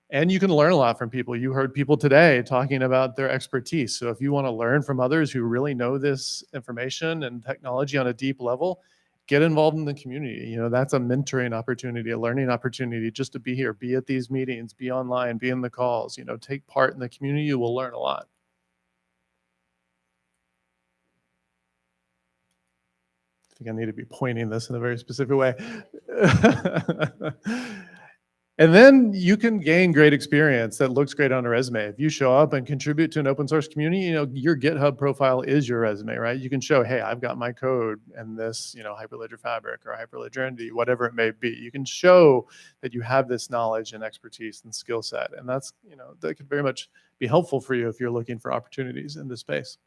F: And you can learn a lot from people. You heard people today talking about their expertise. So if you want to learn from others who really know this information and technology on a deep level, get involved in the community. You know, that's a mentoring opportunity, a learning opportunity, just to be here, be at these meetings, be online, be in the calls, you know, take part in the community. You will learn a lot. I think I need to be pointing this in a very specific way. And then you can gain great experience that looks great on a resume. If you show up and contribute to an open source community, you know, your GitHub profile is your resume, right? You can show, hey, I've got my code and this, you know, Hyperledger Fabric or Hyperledger Entity, whatever it may be. You can show that you have this knowledge and expertise and skill set. And that's, you know, that could very much be helpful for you if you're looking for opportunities in this space.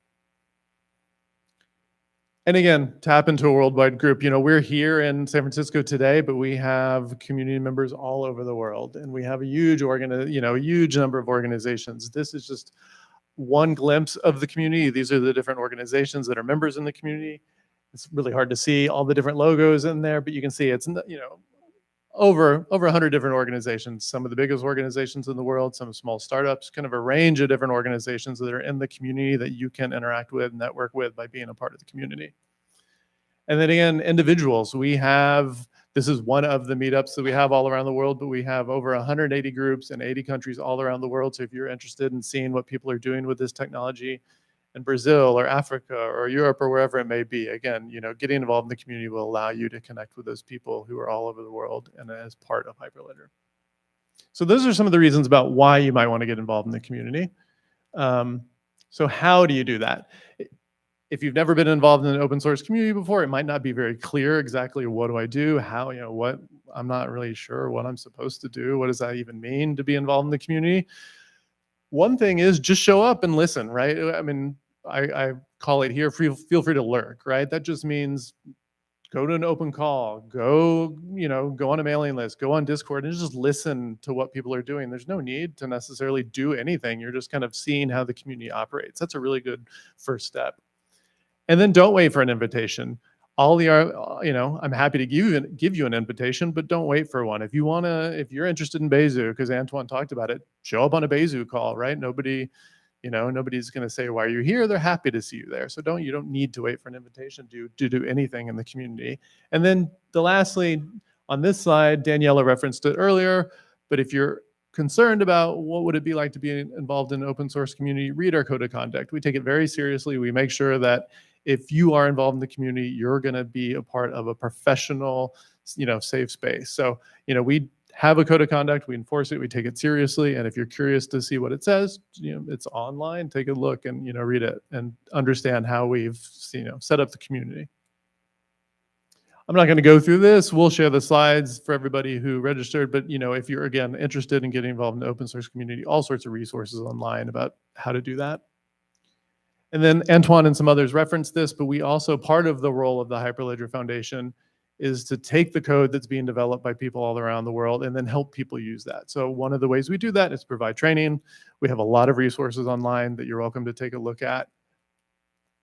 F: And again, tap into a worldwide group. You know, we're here in San Francisco today, but we have community members all over the world, and we have a huge huge number of organizations. This is just one glimpse of the community. These are the different organizations that are members in the community. It's really hard to see all the different logos in there, but you can see it's, you know, over 100 different organizations, some of the biggest organizations in the world, some small startups, kind of a range of different organizations that are in the community that you can interact with, network with by being a part of the community. And then again, individuals, this is one of the meetups that we have all around the world, but we have over 180 groups in 80 countries all around the world. So if you're interested in seeing what people are doing with this technology in Brazil or Africa or Europe or wherever it may be, again, you know, getting involved in the community will allow you to connect with those people who are all over the world and as part of Hyperledger. So those are some of the reasons about why you might want to get involved in the community. So how do you do that? If you've never been involved in an open source community before, it might not be very clear exactly what do I do, how, you know, what, I'm not really sure what I'm supposed to do. What does that even mean to be involved in the community? One thing is just show up and listen, right? I mean, I call it here, feel free to lurk, right? That just means go to an open call, go on a mailing list, go on Discord and just listen to what people are doing. There's no need to necessarily do anything. You're just kind of seeing how the community operates. That's a really good first step. And then don't wait for an invitation. I'm happy to give you an invitation, but don't wait for one. If you're interested in Bezu, because Antoine talked about it, show up on a Bezu call, right? Nobody's going to say, why are you here? They're happy to see you there. So you don't need to wait for an invitation to do anything in the community. And then lastly, on this slide, Daniela referenced it earlier, but if you're concerned about what would it be like to be involved in an open source community, read our code of conduct. We take it very seriously. We make sure that if you are involved in the community, you're going to be a part of a professional, safe space. So, we have a code of conduct, we enforce it, we take it seriously. And if you're curious to see what it says, it's online, take a look and, read it and understand how we've, set up the community. I'm not going to go through this. We'll share the slides for everybody who registered. But, if you're, again, interested in getting involved in the open source community, all sorts of resources online about how to do that. And then Antoine and some others referenced this, but we also, part of the role of the Hyperledger Foundation is to take the code that's being developed by people all around the world and then help people use that. So one of the ways we do that is provide training. We have a lot of resources online that you're welcome to take a look at.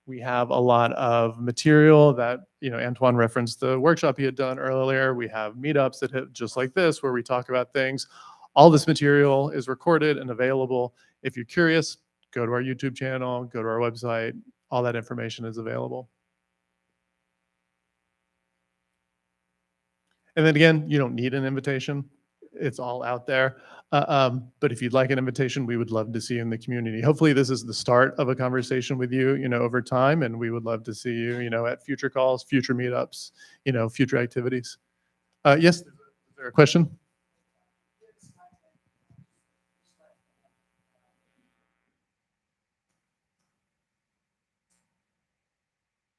F: We have a lot of material that, Antoine referenced the workshop he had done earlier. We have meetups that hit just like this, where we talk about things. All this material is recorded and available. If you're curious, go to our YouTube channel, go to our website. All that information is available. And then again, you don't need an invitation. It's all out there. But if you'd like an invitation, we would love to see you in the community. Hopefully this is the start of a conversation with you, over time. And we would love to see you, at future calls, future meetups, future activities. Yes, is there a question?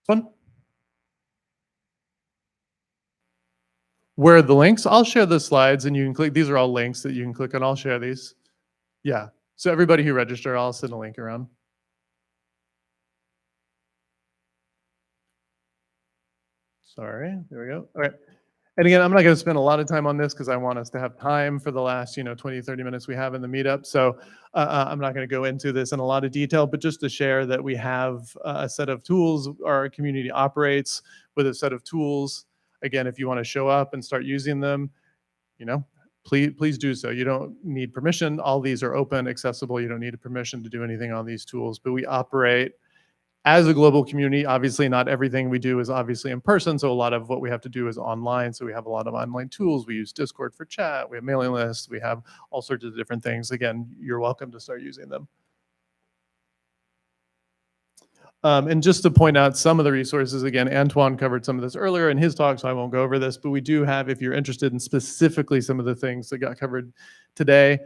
F: One. Where are the links? I'll share the slides and you can click. These are all links that you can click on. I'll share these. Yeah. So everybody who registered, I'll send a link around. Sorry. There we go. All right. And again, I'm not going to spend a lot of time on this because I want us to have time for the last, 20, 30 minutes we have in the meetup. So I'm not going to go into this in a lot of detail, but just to share that we have a set of tools. Our community operates with a set of tools. Again, if you want to show up and start using them, please do so. You don't need permission. All these are open, accessible. You don't need a permission to do anything on these tools, but we operate as a global community. Obviously, not everything we do is obviously in person, so a lot of what we have to do is online. So we have a lot of online tools. We use Discord for chat. We have mailing lists. We have all sorts of different things. Again, you're welcome to start using them. And just to point out some of the resources, again, Antoine covered some of this earlier in his talk, so I won't go over this, but we do have, if you're interested in specifically some of the things that got covered today,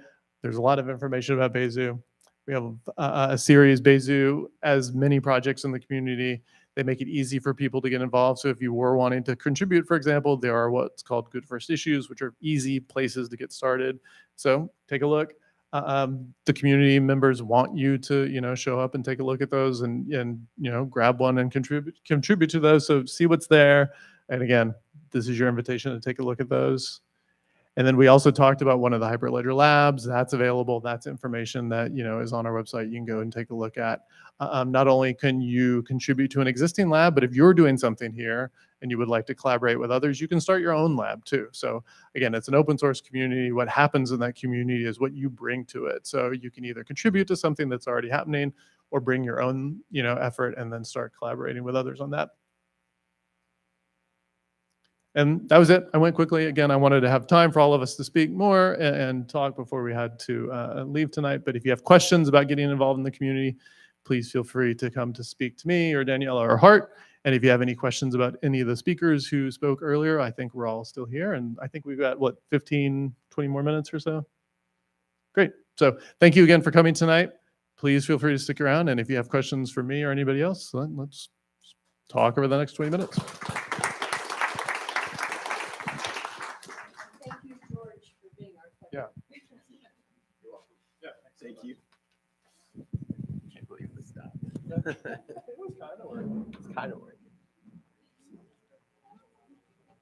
F: there's a lot of information about Besu. We have a series, Besu, as many projects in the community. They make it easy for people to get involved. So if you were wanting to contribute, for example, there are what's called good first issues, which are easy places to get started. So take a look. The community members want you to, show up and take a look at those and grab one and contribute to those. So see what's there. And again, this is your invitation to take a look at those. And then we also talked about one of the Hyperledger labs. That's available. That's information that is on our website. You can go and take a look at. Not only can you contribute to an existing lab, but if you're doing something here and you would like to collaborate with others, you can start your own lab too. So again, it's an open source community. What happens in that community is what you bring to it. So you can either contribute to something that's already happening or bring your own effort and then start collaborating with others on that. And that was it. I went quickly. Again, I wanted to have time for all of us to speak more and talk before we had to leave tonight. But if you have questions about getting involved in the community, please feel free to come to speak to me or Daniela or Hart. And if you have any questions about any of the speakers who spoke earlier, I think we're all still here. And I think we've got, 15, 20 more minutes or so? Great. So thank you again for coming tonight. Please feel free to stick around. And if you have questions for me or anybody else, let's talk over the next 20 minutes. Yeah. Yeah.
B: Thank you. Can't believe this stopped. It was kind of working. It's kind of working.